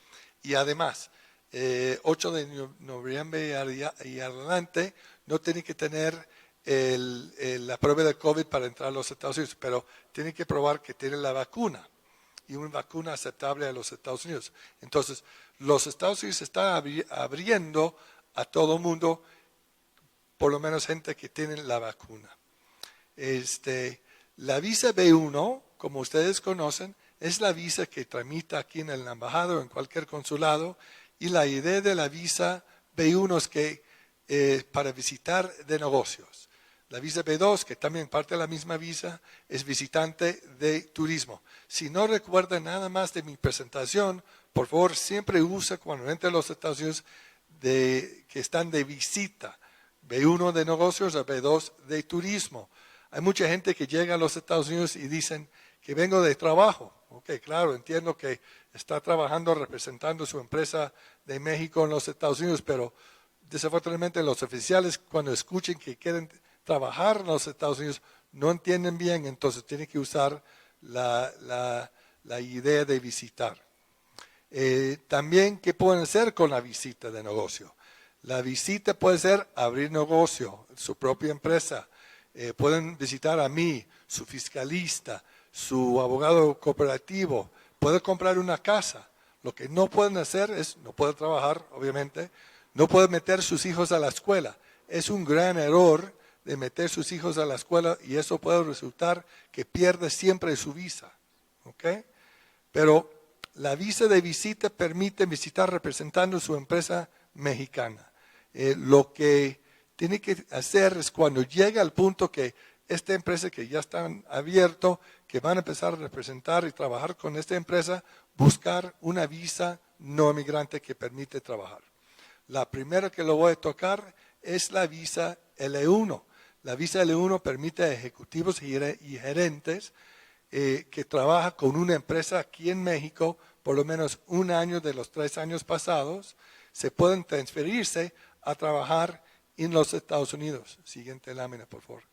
y además, 8 de noviembre y adelante, no tienen que tener la prueba de COVID para entrar a los Estados Unidos, pero tienen que probar que tienen la vacuna y una vacuna aceptable a los Estados Unidos. Entonces, los Estados Unidos están abriendo a todo mundo, por lo menos gente que tiene la vacuna. La visa B1, como ustedes conocen, es la visa que tramita aquí en la embajada o en cualquier consulado, y la idea de la visa B1 es que para visitar de negocios. La visa B2, que también parte de la misma visa, es visitante de turismo. Si no recuerda nada más de mi presentación, por favor, siempre usa cuando entre a los Estados Unidos que están de visita. B1 de negocios o B2 de turismo. Hay mucha gente que llega a los Estados Unidos y dicen que vengo de trabajo. Ok, claro, entiendo que está trabajando representando su empresa de México en los Estados Unidos, pero desafortunadamente los oficiales cuando escuchen que quieren trabajar en los Estados Unidos no entienden bien, entonces tienen que usar la idea de visitar. También, ¿qué pueden hacer con la visita de negocio? La visita puede ser abrir negocio, su propia empresa. Pueden visitar a mí, su fiscalista, su abogado cooperativo. Pueden comprar una casa. Lo que no pueden hacer es, no pueden trabajar, obviamente, no pueden meter sus hijos a la escuela. Es un gran error de meter sus hijos a la escuela y eso puede resultar que pierde siempre su visa. ¿Okay? Pero la visa de visita permite visitar representando su empresa mexicana. Lo que tiene que hacer es cuando llega al punto que esta empresa que ya están abierto, que van a empezar a representar y trabajar con esta empresa, buscar una visa no migrante que permite trabajar. La primera que lo voy a tocar es la visa L1. La visa L1 permite a ejecutivos y gerentes que trabajan con una empresa aquí en México por lo menos un año de los 3 años pasados, se pueden transferirse a trabajar en los Estados Unidos. Siguiente lámina, por favor.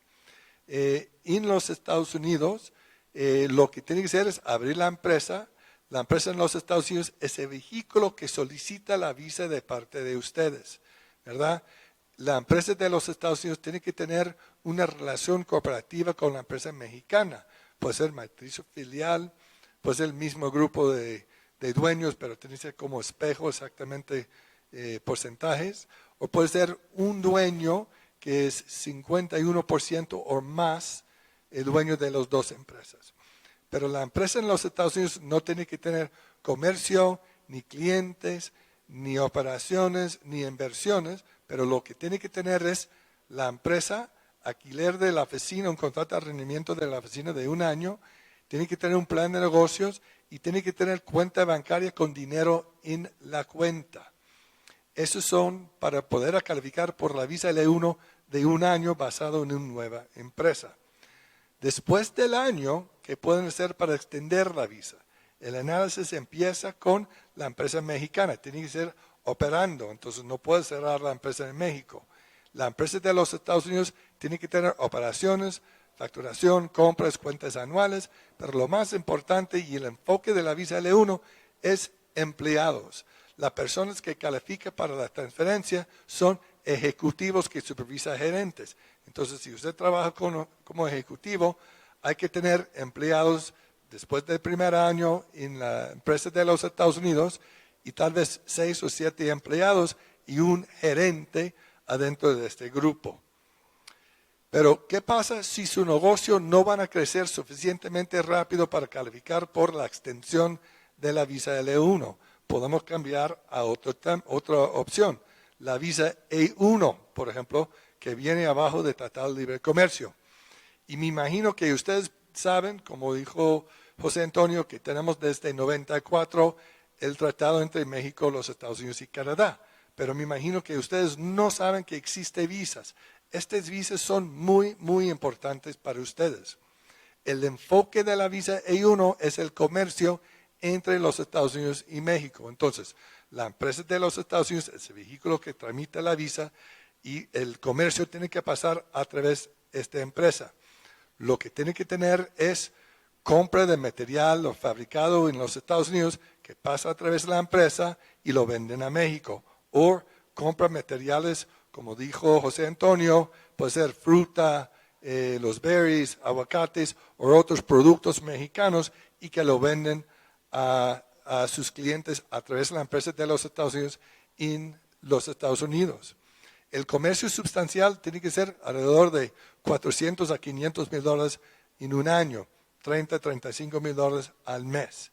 En los Estados Unidos, lo que tiene que hacer es abrir la empresa. La empresa en los Estados Unidos es el vehículo que solicita la visa de parte de ustedes, ¿verdad? La empresa de los Estados Unidos tiene que tener una relación cooperativa con la empresa mexicana. Puede ser matriz o filial, puede ser el mismo grupo de dueños, pero tiene que ser como espejo exactamente porcentajes. O puede ser un dueño que es 51% o más el dueño de las dos empresas. Pero la empresa en los Estados Unidos no tiene que tener comercio, ni clientes, ni operaciones, ni inversiones, pero lo que tiene que tener es la empresa, alquiler de la oficina, un contrato de rendimiento de la oficina de 1 año, tiene que tener un plan de negocios y tiene que tener cuenta bancaria con dinero en la cuenta. Esos son para poder calificar por la visa L1 de 1 año basado en una nueva empresa. Después del año, ¿qué pueden hacer para extender la visa? El análisis empieza con la empresa mexicana, tiene que ser operando, entonces no puede cerrar la empresa en México. La empresa de los Estados Unidos tiene que tener operaciones, facturación, compras, cuentas anuales, pero lo más importante y el enfoque de la visa L1 es empleados. Las personas que califican para la transferencia son ejecutivos que supervisan gerentes. Entonces, si usted trabaja como ejecutivo, hay que tener empleados después del primer año en la empresa de los Estados Unidos y tal vez 6 o 7 empleados y un gerente adentro de este grupo. Pero, ¿qué pasa si su negocio no van a crecer suficientemente rápido para calificar por la extensión de la visa L1? Podemos cambiar a otra opción, la visa E1, por ejemplo, que viene abajo de Tratado de Libre Comercio. Y me imagino que ustedes saben, como dijo José Antonio, que tenemos desde 94 el tratado entre México, los Estados Unidos y Canadá. Pero me imagino que ustedes no saben que existen visas. Estas visas son muy, muy importantes para ustedes. El enfoque de la visa E1 es el comercio entre los Estados Unidos y México. Entonces, la empresa de los Estados Unidos es el vehículo que tramita la visa y el comercio tiene que pasar a través de esta empresa. Lo que tiene que tener es compra de material o fabricado en los Estados Unidos que pasa a través de la empresa y lo venden a México. O compra materiales, como dijo José Antonio, puede ser fruta, los berries, aguacates o otros productos mexicanos y que lo venden a sus clientes a través de la empresa de los Estados Unidos en los Estados Unidos. El comercio sustancial tiene que ser alrededor de $400 a $500,000 en un año, $30 a $35,000 al mes.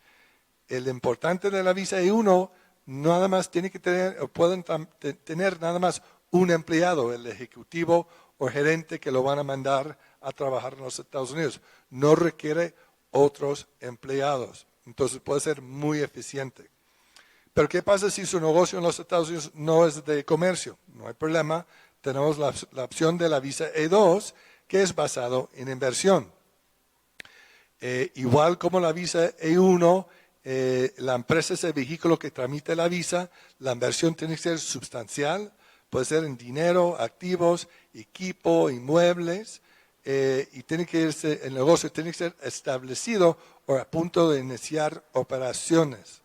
El importante de la visa E1 nada más tiene que tener, o pueden tener nada más un empleado, el ejecutivo o gerente que lo van a mandar a trabajar en los Estados Unidos. No requiere otros empleados. Entonces puede ser muy eficiente. Pero ¿qué pasa si su negocio en los Estados Unidos no es de comercio? No hay problema. Tenemos la opción de la visa E2, que es basado en inversión. Igual como la visa E1, la empresa es el vehículo que tramite la visa, la inversión tiene que ser sustancial, puede ser en dinero, activos, equipo, inmuebles, y tiene que irse, el negocio tiene que ser establecido o a punto de iniciar operaciones.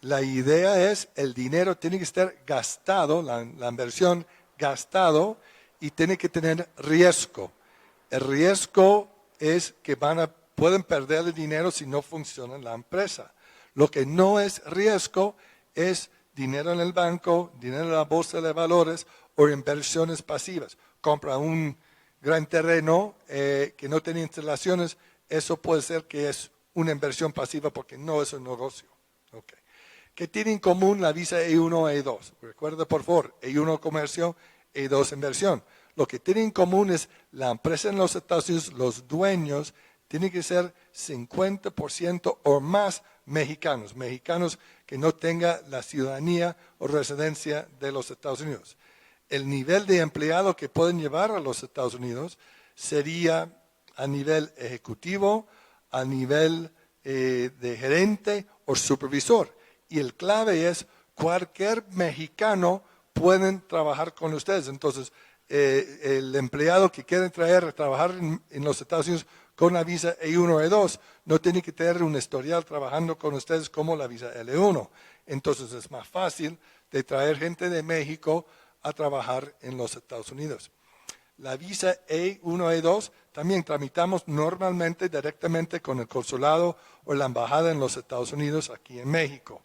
La idea es el dinero tiene que estar gastado, la inversión gastado, y tiene que tener riesgo. El riesgo es que pueden perder el dinero si no funciona la empresa. Lo que no es riesgo es dinero en el banco, dinero en la bolsa de valores o inversiones pasivas. Compra un gran terreno que no tiene instalaciones, eso puede ser que es una inversión pasiva porque no es un negocio. Okay. ¿Qué tiene en común la visa E1 e E2? Recuerda por favor, E1 comercio, E2 inversión. Lo que tiene en común es la empresa en los Estados Unidos, los dueños, tienen que ser 50% o más mexicanos que no tengan la ciudadanía o residencia de los Estados Unidos. El nivel de empleado que pueden llevar a los Estados Unidos sería a nivel ejecutivo, a nivel de gerente o supervisor. Y el clave es cualquier mexicano pueden trabajar con ustedes. Entonces, el empleado que quieren traer a trabajar en los Estados Unidos con la visa E1 o E2 no tiene que tener un historial trabajando con ustedes como la visa L1. Entonces es más fácil de traer gente de México a trabajar en los Estados Unidos. La visa E1 o E2 también tramitamos normalmente directamente con el consulado o la embajada en los Estados Unidos aquí en México.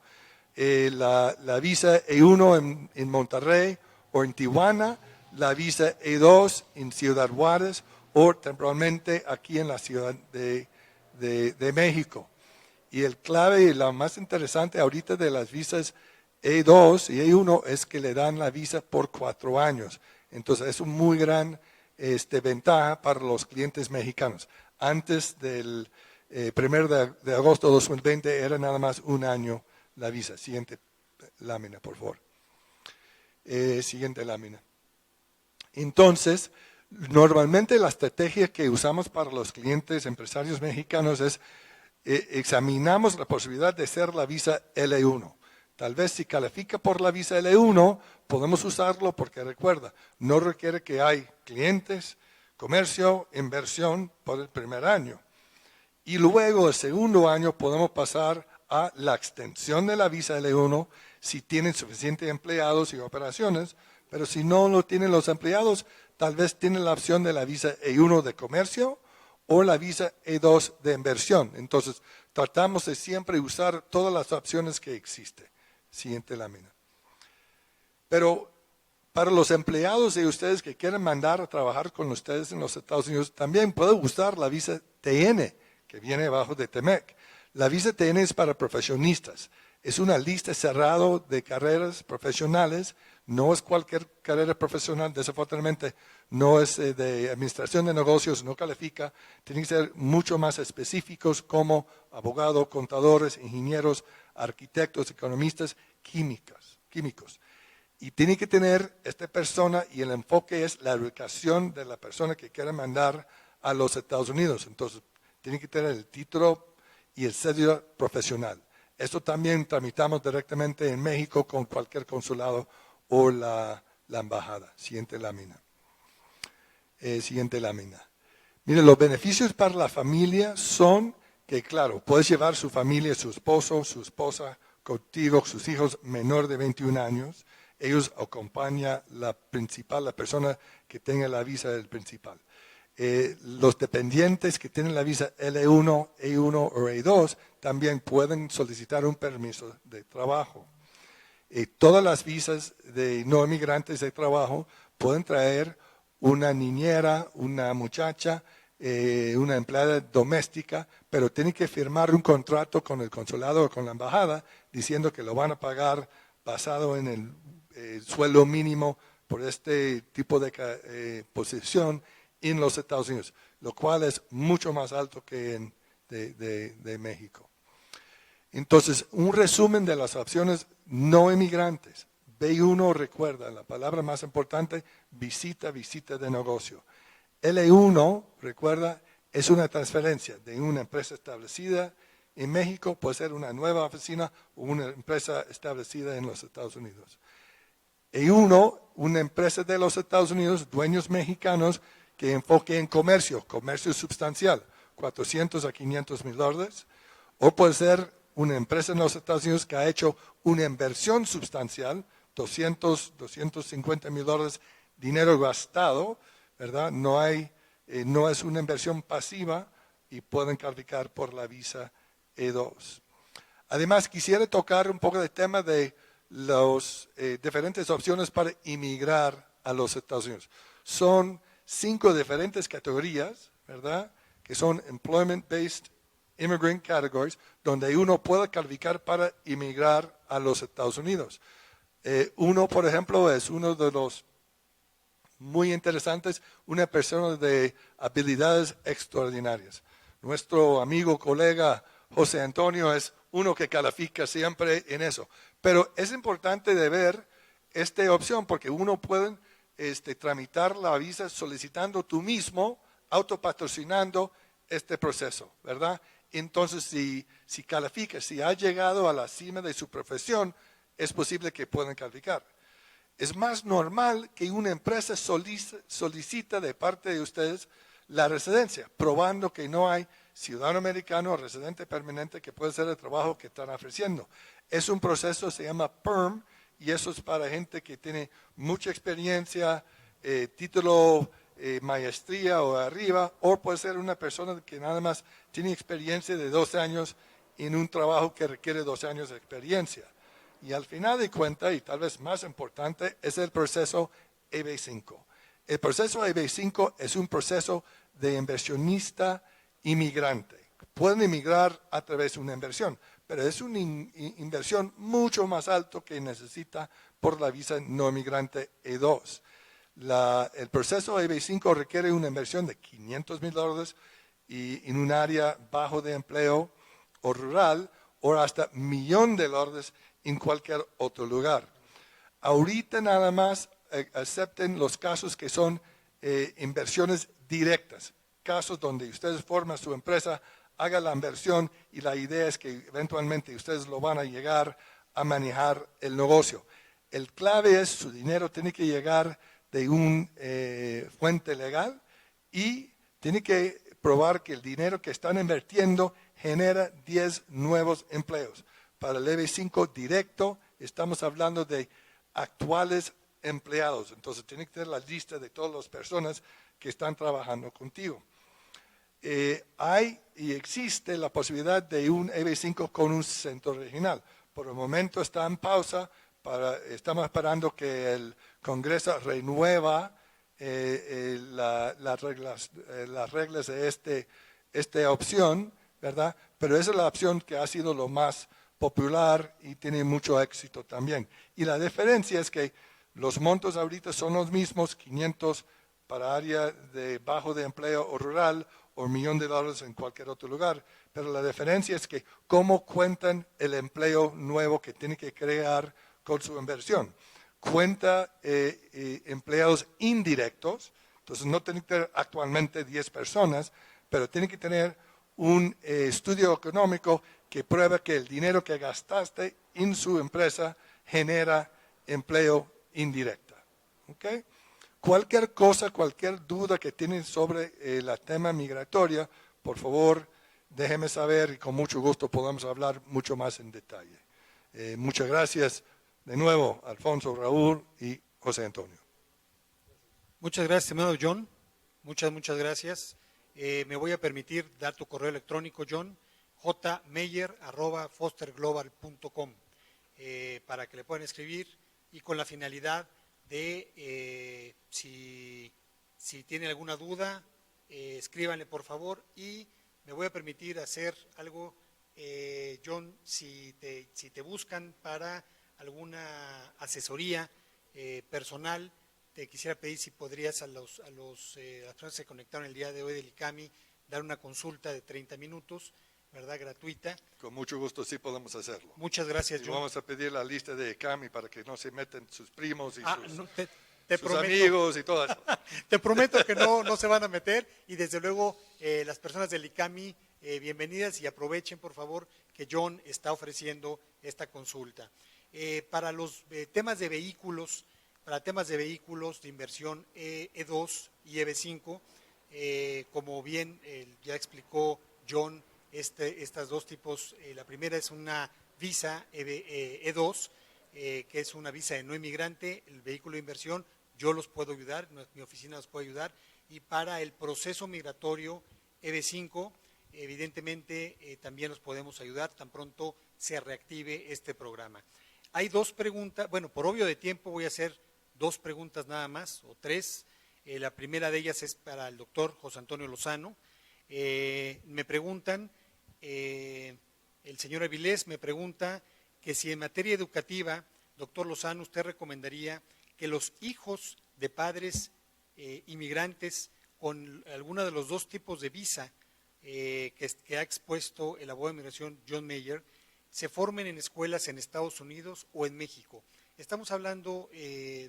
La visa E1 en Monterrey o en Tijuana, la visa E2 en Ciudad Juárez o temporalmente aquí en la Ciudad de México. Y el clave y la más interesante ahorita de las visas E2 y E1 es que le dan la visa por 4 años. Entonces es una muy gran ventaja para los clientes mexicanos. Antes del 1 de agosto de 2020 era nada más 1 año la visa. Siguiente lámina, por favor. Siguiente lámina. Entonces, normalmente la estrategia que usamos para los clientes empresarios mexicanos es examinamos la posibilidad de hacer la visa L1. Tal vez si califica por la visa L1, podemos usarlo porque recuerda, no requiere que hay clientes, comercio, inversión por el primer año. Y luego el segundo año podemos pasar a la extensión de la visa L1 si tienen suficientes empleados y operaciones, pero si no lo tienen los empleados, tal vez tienen la opción de la visa E1 de comercio o la visa E2 de inversión. Entonces, tratamos de siempre usar todas las opciones que existen. Siguiente lámina. Pero para los empleados de ustedes que quieren mandar a trabajar con ustedes en los Estados Unidos, también pueden usar la visa TN, que viene abajo de TEMEC. La visa TN es para profesionistas. Es una lista cerrada de carreras profesionales. No es cualquier carrera profesional, desafortunadamente no es de administración de negocios, no califica. Tienen que ser mucho más específicos como abogados, contadores, ingenieros, arquitectos, economistas, químicos. Y tiene que tener esta persona, y el enfoque es la educación de la persona que quiere mandar a los Estados Unidos. Entonces, tiene que tener el título y el cédula profesional. Esto también tramitamos directamente en México con cualquier consulado o la embajada. Siguiente lámina. Siguiente lámina. Miren, los beneficios para la familia son que, claro, puedes llevar su familia, su esposo, su esposa, contigo, sus hijos menor de 21 años. Ellos acompañan la persona que tenga la visa del principal. Los dependientes que tienen la visa L1, E1 o E2 también pueden solicitar un permiso de trabajo. Todas las visas de no emigrantes de trabajo pueden traer una niñera, una muchacha, una empleada doméstica, pero tienen que firmar un contrato con el consulado o con la embajada diciendo que lo van a pagar basado en el sueldo mínimo por este tipo de posición en los Estados Unidos, lo cual es mucho más alto que de México. Entonces, un resumen de las opciones no emigrantes. B1 recuerda, la palabra más importante, visita de negocio. L1, recuerda, es una transferencia de una empresa establecida en México, puede ser una nueva oficina o una empresa establecida en los Estados Unidos. E1, una empresa de los Estados Unidos, dueños mexicanos, que enfoque en comercio sustancial, 400 a 500 mil dólares, o puede ser una empresa en los Estados Unidos que ha hecho una inversión sustancial, 200, 250 mil dólares, dinero gastado, ¿verdad? No es una inversión pasiva y pueden calificar por la visa E2. Además, quisiera tocar un poco el tema de las diferentes opciones para inmigrar a los Estados Unidos. Son 5 diferentes categorías, ¿verdad? Que son Employment-Based Immigrant Categories, donde uno puede calificar para inmigrar a los Estados Unidos. Uno, por ejemplo, es uno de los muy interesantes, una persona de habilidades extraordinarias. Nuestro amigo, colega José Antonio es uno que califica siempre en eso. Pero es importante de ver esta opción porque uno puede tramitar la visa solicitando tú mismo, autopatrocinando este proceso, ¿verdad? Entonces, si califica, si ha llegado a la cima de su profesión, es posible que puedan calificar. Es más normal que una empresa solicita de parte de ustedes la residencia, probando que no hay ciudadano americano o residente permanente que puede hacer el trabajo que están ofreciendo. Es un proceso, se llama PERM, y eso es para gente que tiene mucha experiencia, título, maestría o arriba, o puede ser una persona que nada más tiene experiencia de 2 años en un trabajo que requiere 2 años de experiencia. Y al final de cuentas, y tal vez más importante, es el proceso EB5. El proceso EB5 es un proceso de inversionista inmigrante. Pueden inmigrar a través de una inversión, pero es una inversión mucho más alta que necesita por la visa no inmigrante E2. El proceso EB5 requiere una inversión de 500 mil dólares y en un área bajo de empleo o rural, o hasta $1,000,000 en cualquier otro lugar. Ahorita nada más acepten los casos que son inversiones directas, casos donde ustedes forman su empresa, hagan la inversión y la idea es que eventualmente ustedes lo van a llegar a manejar el negocio. El clave es su dinero tiene que llegar de una fuente legal y tiene que probar que el dinero que están invirtiendo genera 10 nuevos empleos. Para el EB5 directo estamos hablando de actuales empleados. Entonces tiene que tener la lista de todas las personas que están trabajando contigo. Hay y existe la posibilidad de un EB5 con un centro regional. Por el momento está en pausa, estamos esperando que el Congreso renueva las reglas de esta opción, ¿verdad? Pero esa es la opción que ha sido lo más popular y tiene mucho éxito también. Y la diferencia es que los montos ahorita son los mismos, 500 para área de bajo de empleo o rural, o $1,000,000 en cualquier otro lugar. Pero la diferencia es que cómo cuentan el empleo nuevo que tiene que crear con su inversión. Cuenta empleados indirectos, entonces no tiene que tener actualmente 10 personas, pero tiene que tener un estudio económico que prueba que el dinero que gastaste en su empresa genera empleo indirecta. ¿Okay? Cualquier cosa, cualquier duda que tienen sobre el tema migratorio, por favor, déjenme saber y con mucho gusto podemos hablar mucho más en detalle. Muchas gracias de nuevo, Alfonso, Raúl y José Antonio. Muchas gracias, estimado John. Muchas gracias. Me voy a permitir dar tu correo electrónico, John, jmeyer@fosterglobal.com, para que le puedan escribir y con la finalidad de, si tiene alguna duda, escríbanle por favor. Y me voy a permitir hacer algo, John, si te buscan para alguna asesoría personal, te quisiera pedir si podrías a las personas que se conectaron el día de hoy del ICAMI dar una consulta de 30 minutos, ¿verdad? Gratuita. Con mucho gusto sí podemos hacerlo. Muchas gracias, Y John. vamos a pedir la lista de ICAMI para que no se metan sus primos y sus, No, te sus prometo, amigos y todo eso. te prometo que no se van a meter y desde luego las personas del ICAMI, bienvenidas y aprovechen por favor que John está ofreciendo esta consulta. Para los temas de vehículos, de inversión E2 y EB5, como bien ya explicó John, estas dos tipos, la primera es una visa E2, que es una visa de no inmigrante, el vehículo de inversión, yo los puedo ayudar, mi oficina los puede ayudar, y para el proceso migratorio EB5, evidentemente también los podemos ayudar tan pronto se reactive este programa. Hay dos preguntas, bueno, por obvio de tiempo voy a hacer dos preguntas nada más, o tres. La primera de ellas es para el doctor José Antonio Lozano. Me preguntan, el señor Avilés me pregunta que si en materia educativa, doctor Lozano, usted recomendaría que los hijos de padres inmigrantes con alguno de los dos tipos de visa que ha expuesto el abogado de inmigración John Mayer, se formen en escuelas en Estados Unidos o en México. Estamos hablando,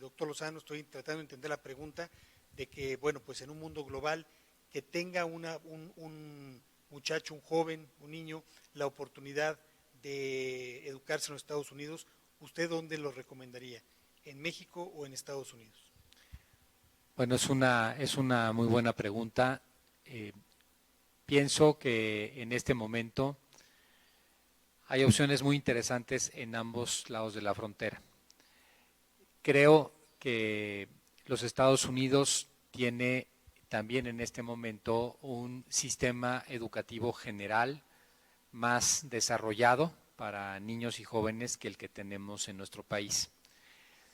doctor Lozano, estoy tratando de entender la pregunta, de que, bueno, pues en un mundo global, que tenga un muchacho, un joven, un niño, la oportunidad de educarse en los Estados Unidos, ¿usted dónde lo recomendaría? ¿En México o en Estados Unidos? Bueno, es una muy buena pregunta. Pienso que en este momento hay opciones muy interesantes en ambos lados de la frontera. Creo que los Estados Unidos tiene también en este momento un sistema educativo general más desarrollado para niños y jóvenes que el que tenemos en nuestro país.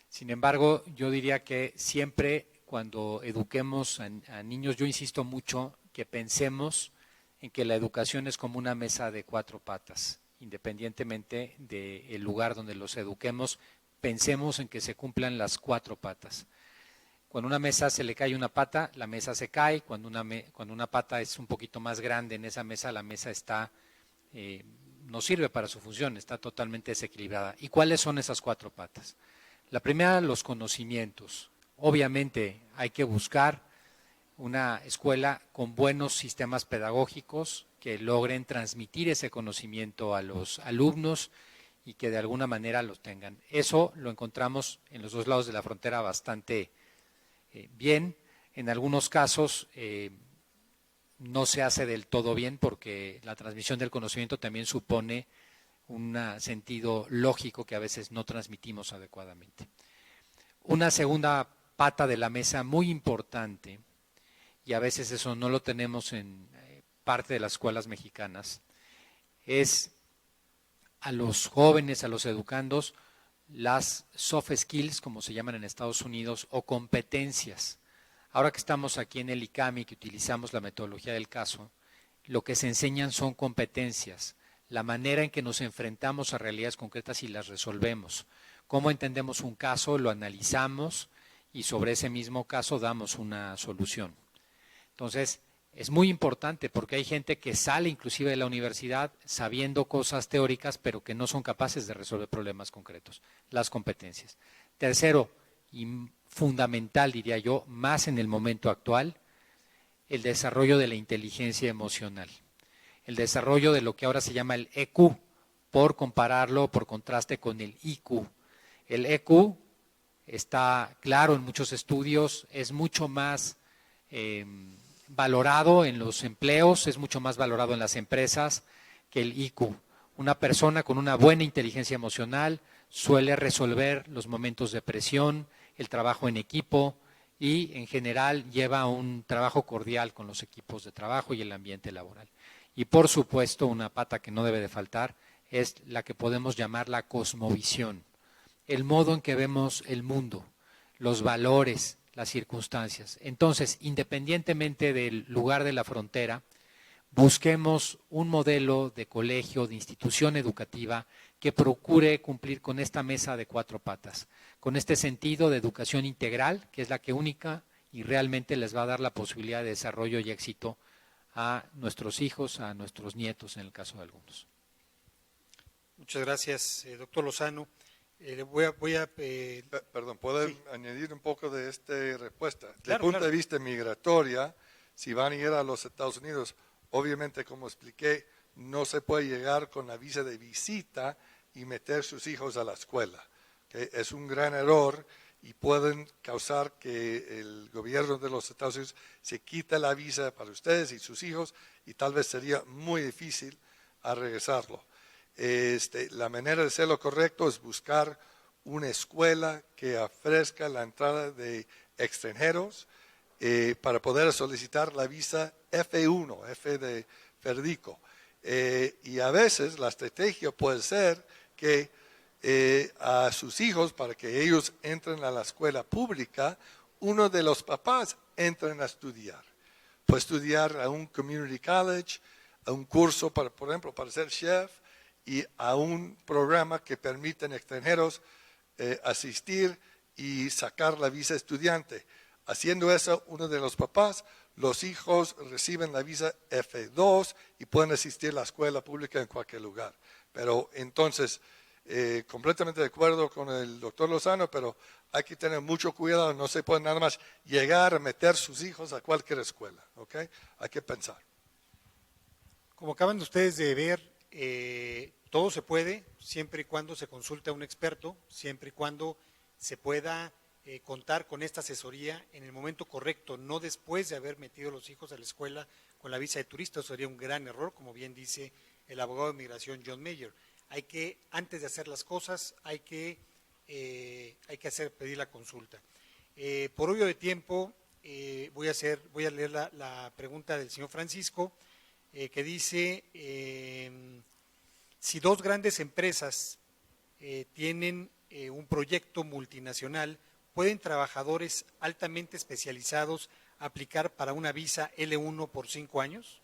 Sin embargo, yo diría que siempre cuando eduquemos a niños, yo insisto mucho que pensemos en que la educación es como una mesa de cuatro patas. Independientemente del lugar donde los eduquemos, pensemos en que se cumplan las cuatro patas. Cuando una mesa se le cae una pata, la mesa se cae. Cuando una pata es un poquito más grande en esa mesa, la mesa no sirve para su función, está totalmente desequilibrada. ¿Y cuáles son esas cuatro patas? La primera, los conocimientos. Obviamente hay que buscar una escuela con buenos sistemas pedagógicos que logren transmitir ese conocimiento a los alumnos y que de alguna manera los tengan. Eso lo encontramos en los dos lados de la frontera bastante bien. En algunos casos no se hace del todo bien porque la transmisión del conocimiento también supone un sentido lógico que a veces no transmitimos adecuadamente. Una segunda pata de la mesa muy importante, y a veces eso no lo tenemos en parte de las escuelas mexicanas, es a los jóvenes, a los educandos, las soft skills, como se llaman en Estados Unidos, o competencias. Ahora que estamos aquí en el ICAMI, que utilizamos la metodología del caso, lo que se enseñan son competencias, la manera en que nos enfrentamos a realidades concretas y las resolvemos. Cómo entendemos un caso, lo analizamos y sobre ese mismo caso damos una solución. Entonces, es muy importante porque hay gente que sale inclusive de la universidad sabiendo cosas teóricas, pero que no son capaces de resolver problemas concretos, las competencias. Tercero, y fundamental diría yo, más en el momento actual, el desarrollo de la inteligencia emocional. El desarrollo de lo que ahora se llama el EQ, por compararlo, por contraste con el IQ. El EQ está claro en muchos estudios, es mucho más valorado en los empleos, es mucho más valorado en las empresas que el IQ. Una persona con una buena inteligencia emocional suele resolver los momentos de presión, el trabajo en equipo y en general lleva un trabajo cordial con los equipos de trabajo y el ambiente laboral. Y por supuesto, una pata que no debe de faltar es la que podemos llamar la cosmovisión, el modo en que vemos el mundo, los valores, las circunstancias. Entonces, independientemente del lugar de la frontera, busquemos un modelo de colegio, de institución educativa que procure cumplir con esta mesa de 4 patas, con este sentido de educación integral, que es la que única y realmente les va a dar la posibilidad de desarrollo y éxito a nuestros hijos, a nuestros nietos en el caso de algunos. Muchas gracias, doctor Lozano. Perdón, ¿puedo Sí. añadir un poco de esta respuesta? Desde el Claro, punto claro. de vista migratoria, si van a ir a los Estados Unidos, obviamente, como expliqué, no se puede llegar con la visa de visita y meter sus hijos a la escuela. ¿Okay? Es un gran error y pueden causar que el gobierno de los Estados Unidos se quite la visa para ustedes y sus hijos y tal vez sería muy difícil a regresarlo. La manera de hacer lo correcto es buscar una escuela que ofrezca la entrada de extranjeros para poder solicitar la visa F1, F de Ferdico. Y a veces la estrategia puede ser que a sus hijos, para que ellos entren a la escuela pública, uno de los papás entren a estudiar. Puede estudiar a un community college, a un curso, por ejemplo, para ser chef, y a un programa que permiten extranjeros asistir y sacar la visa estudiante. Haciendo eso, uno de los papás, los hijos reciben la visa F2 y pueden asistir a la escuela pública en cualquier lugar. Pero entonces, completamente de acuerdo con el doctor Lozano, pero hay que tener mucho cuidado, no se puede nada más llegar a meter sus hijos a cualquier escuela, ¿ok? Hay que pensar. Como acaban ustedes de ver, todo se puede siempre y cuando se consulte a un experto, siempre y cuando se pueda contar con esta asesoría en el momento correcto, no después de haber metido los hijos a la escuela con la visa de turista. Eso sería un gran error, como bien dice el abogado de migración John Mayer. Hay que, antes de hacer las cosas, hay que pedir la consulta. Por obvio de tiempo, voy a leer la pregunta del señor Francisco, que dice, si 2 grandes empresas tienen un proyecto multinacional, ¿pueden trabajadores altamente especializados aplicar para una visa L1 por 5 años?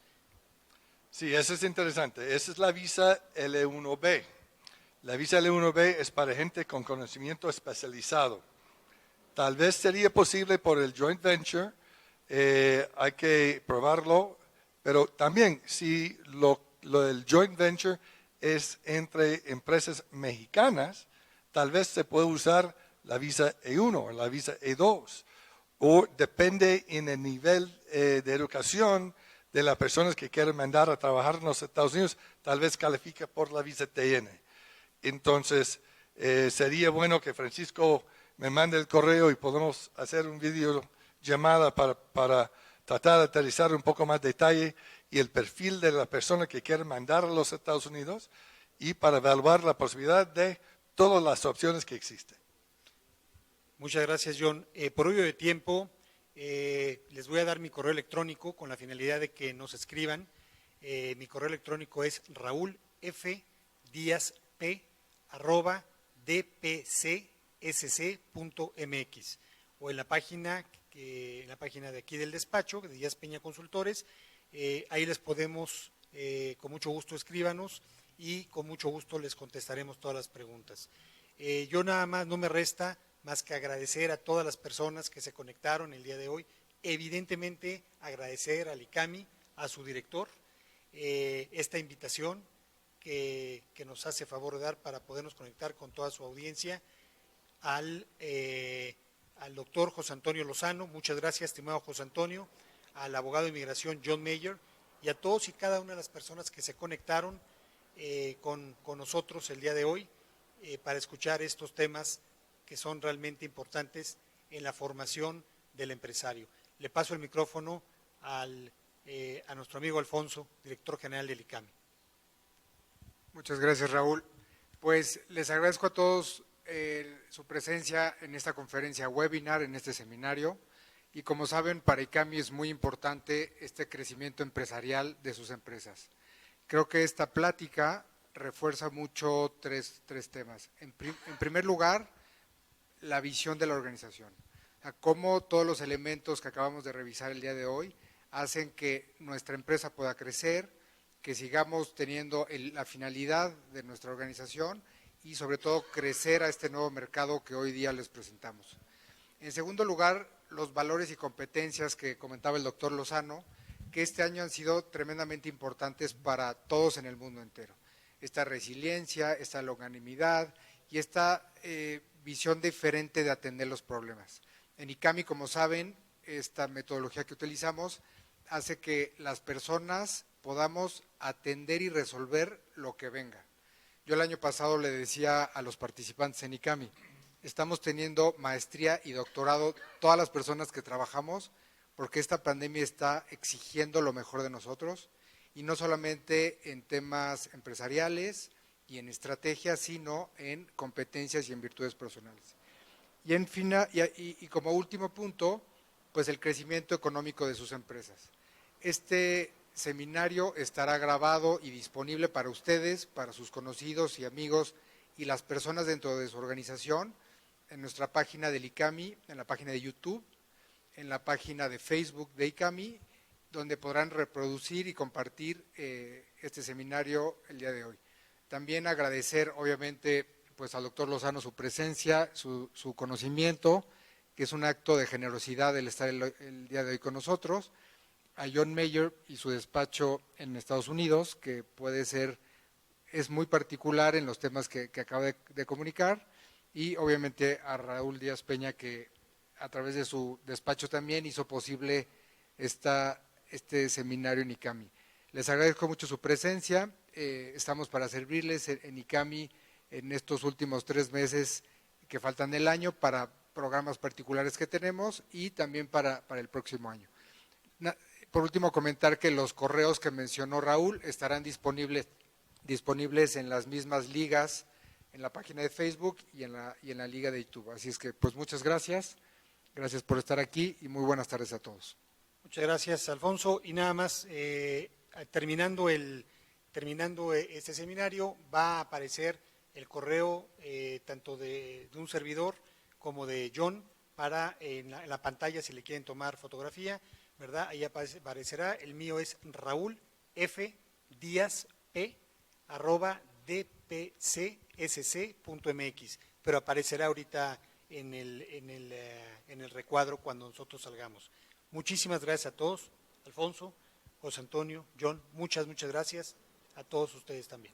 Sí, eso es interesante. Esa es la visa L1B. La visa L1B es para gente con conocimiento especializado. Tal vez sería posible por el joint venture, hay que probarlo, pero también si lo del joint venture es entre empresas mexicanas, tal vez se puede usar la visa E1 o la visa E2, o depende en el nivel de educación de las personas que quieren mandar a trabajar en los Estados Unidos, tal vez califica por la visa TN. Entonces, sería bueno que Francisco me mande el correo y podemos hacer un video llamada para tratar de aterrizar un poco más detalle y el perfil de la persona que quiere mandar a los Estados Unidos y para evaluar la posibilidad de todas las opciones que existen. Muchas gracias, John. Por obvio de tiempo, les voy a dar mi correo electrónico con la finalidad de que nos escriban. Mi correo electrónico es raulfdiazp@dpcsc.mx o en la página de aquí del despacho, de Díaz Peña Consultores. Ahí les podemos, con mucho gusto escríbanos y con mucho gusto les contestaremos todas las preguntas. Yo nada más, no me resta más que agradecer a todas las personas que se conectaron el día de hoy. Evidentemente agradecer al ICAMI, a su director, esta invitación que nos hace favor de dar para podernos conectar con toda su audiencia, al doctor José Antonio Lozano, muchas gracias, estimado José Antonio, al abogado de inmigración John Mayer y a todos y cada una de las personas que se conectaron con nosotros el día de hoy para escuchar estos temas que son realmente importantes en la formación del empresario. Le paso el micrófono a nuestro amigo Alfonso, director general del ICAMI. Muchas gracias, Raúl. Pues les agradezco a todos su presencia en esta conferencia webinar, en este seminario. Y como saben, para ICAMI es muy importante este crecimiento empresarial de sus empresas. Creo que esta plática refuerza mucho tres temas. En primer lugar, la visión de la organización. Cómo todos los elementos que acabamos de revisar el día de hoy hacen que nuestra empresa pueda crecer, que sigamos teniendo la finalidad de nuestra organización y sobre todo crecer a este nuevo mercado que hoy día les presentamos. En segundo lugar, los valores y competencias que comentaba el doctor Lozano, que este año han sido tremendamente importantes para todos en el mundo entero. Esta resiliencia, esta longanimidad y esta visión diferente de atender los problemas. En ICAMI, como saben, esta metodología que utilizamos hace que las personas podamos atender y resolver lo que venga. Yo el año pasado le decía a los participantes en ICAMI, estamos teniendo maestría y doctorado todas las personas que trabajamos porque esta pandemia está exigiendo lo mejor de nosotros y no solamente en temas empresariales y en estrategias, sino en competencias y en virtudes personales. Y, en fin, y como último punto, pues el crecimiento económico de sus empresas. Este seminario estará grabado y disponible para ustedes, para sus conocidos y amigos y las personas dentro de su organización, en nuestra página del ICAMI, en la página de YouTube, en la página de Facebook de ICAMI, donde podrán reproducir y compartir este seminario el día de hoy. También agradecer, obviamente, pues al doctor Lozano su presencia, su conocimiento, que es un acto de generosidad el estar el día de hoy con nosotros, a John Mayer y su despacho en Estados Unidos, que es muy particular en los temas que acabo de comunicar, y obviamente a Raúl Díaz Peña, que a través de su despacho también hizo posible este seminario en ICAMI. Les agradezco mucho su presencia, estamos para servirles en ICAMI en estos últimos 3 meses que faltan del año para programas particulares que tenemos y también para el próximo año. Por último, comentar que los correos que mencionó Raúl estarán disponibles en las mismas ligas, en la página de Facebook y en la liga de YouTube. Así es que, pues muchas gracias por estar aquí y muy buenas tardes a todos. Muchas gracias, Alfonso. Y nada más, terminando este seminario, va a aparecer el correo tanto de un servidor como de John para en la pantalla si le quieren tomar fotografía, ¿verdad? Ahí aparecerá, el mío es raulfdiazp@dpcsc.mx, pero aparecerá ahorita en el recuadro cuando nosotros salgamos. Muchísimas gracias a todos, Alfonso, José Antonio, John, muchas gracias a todos ustedes también.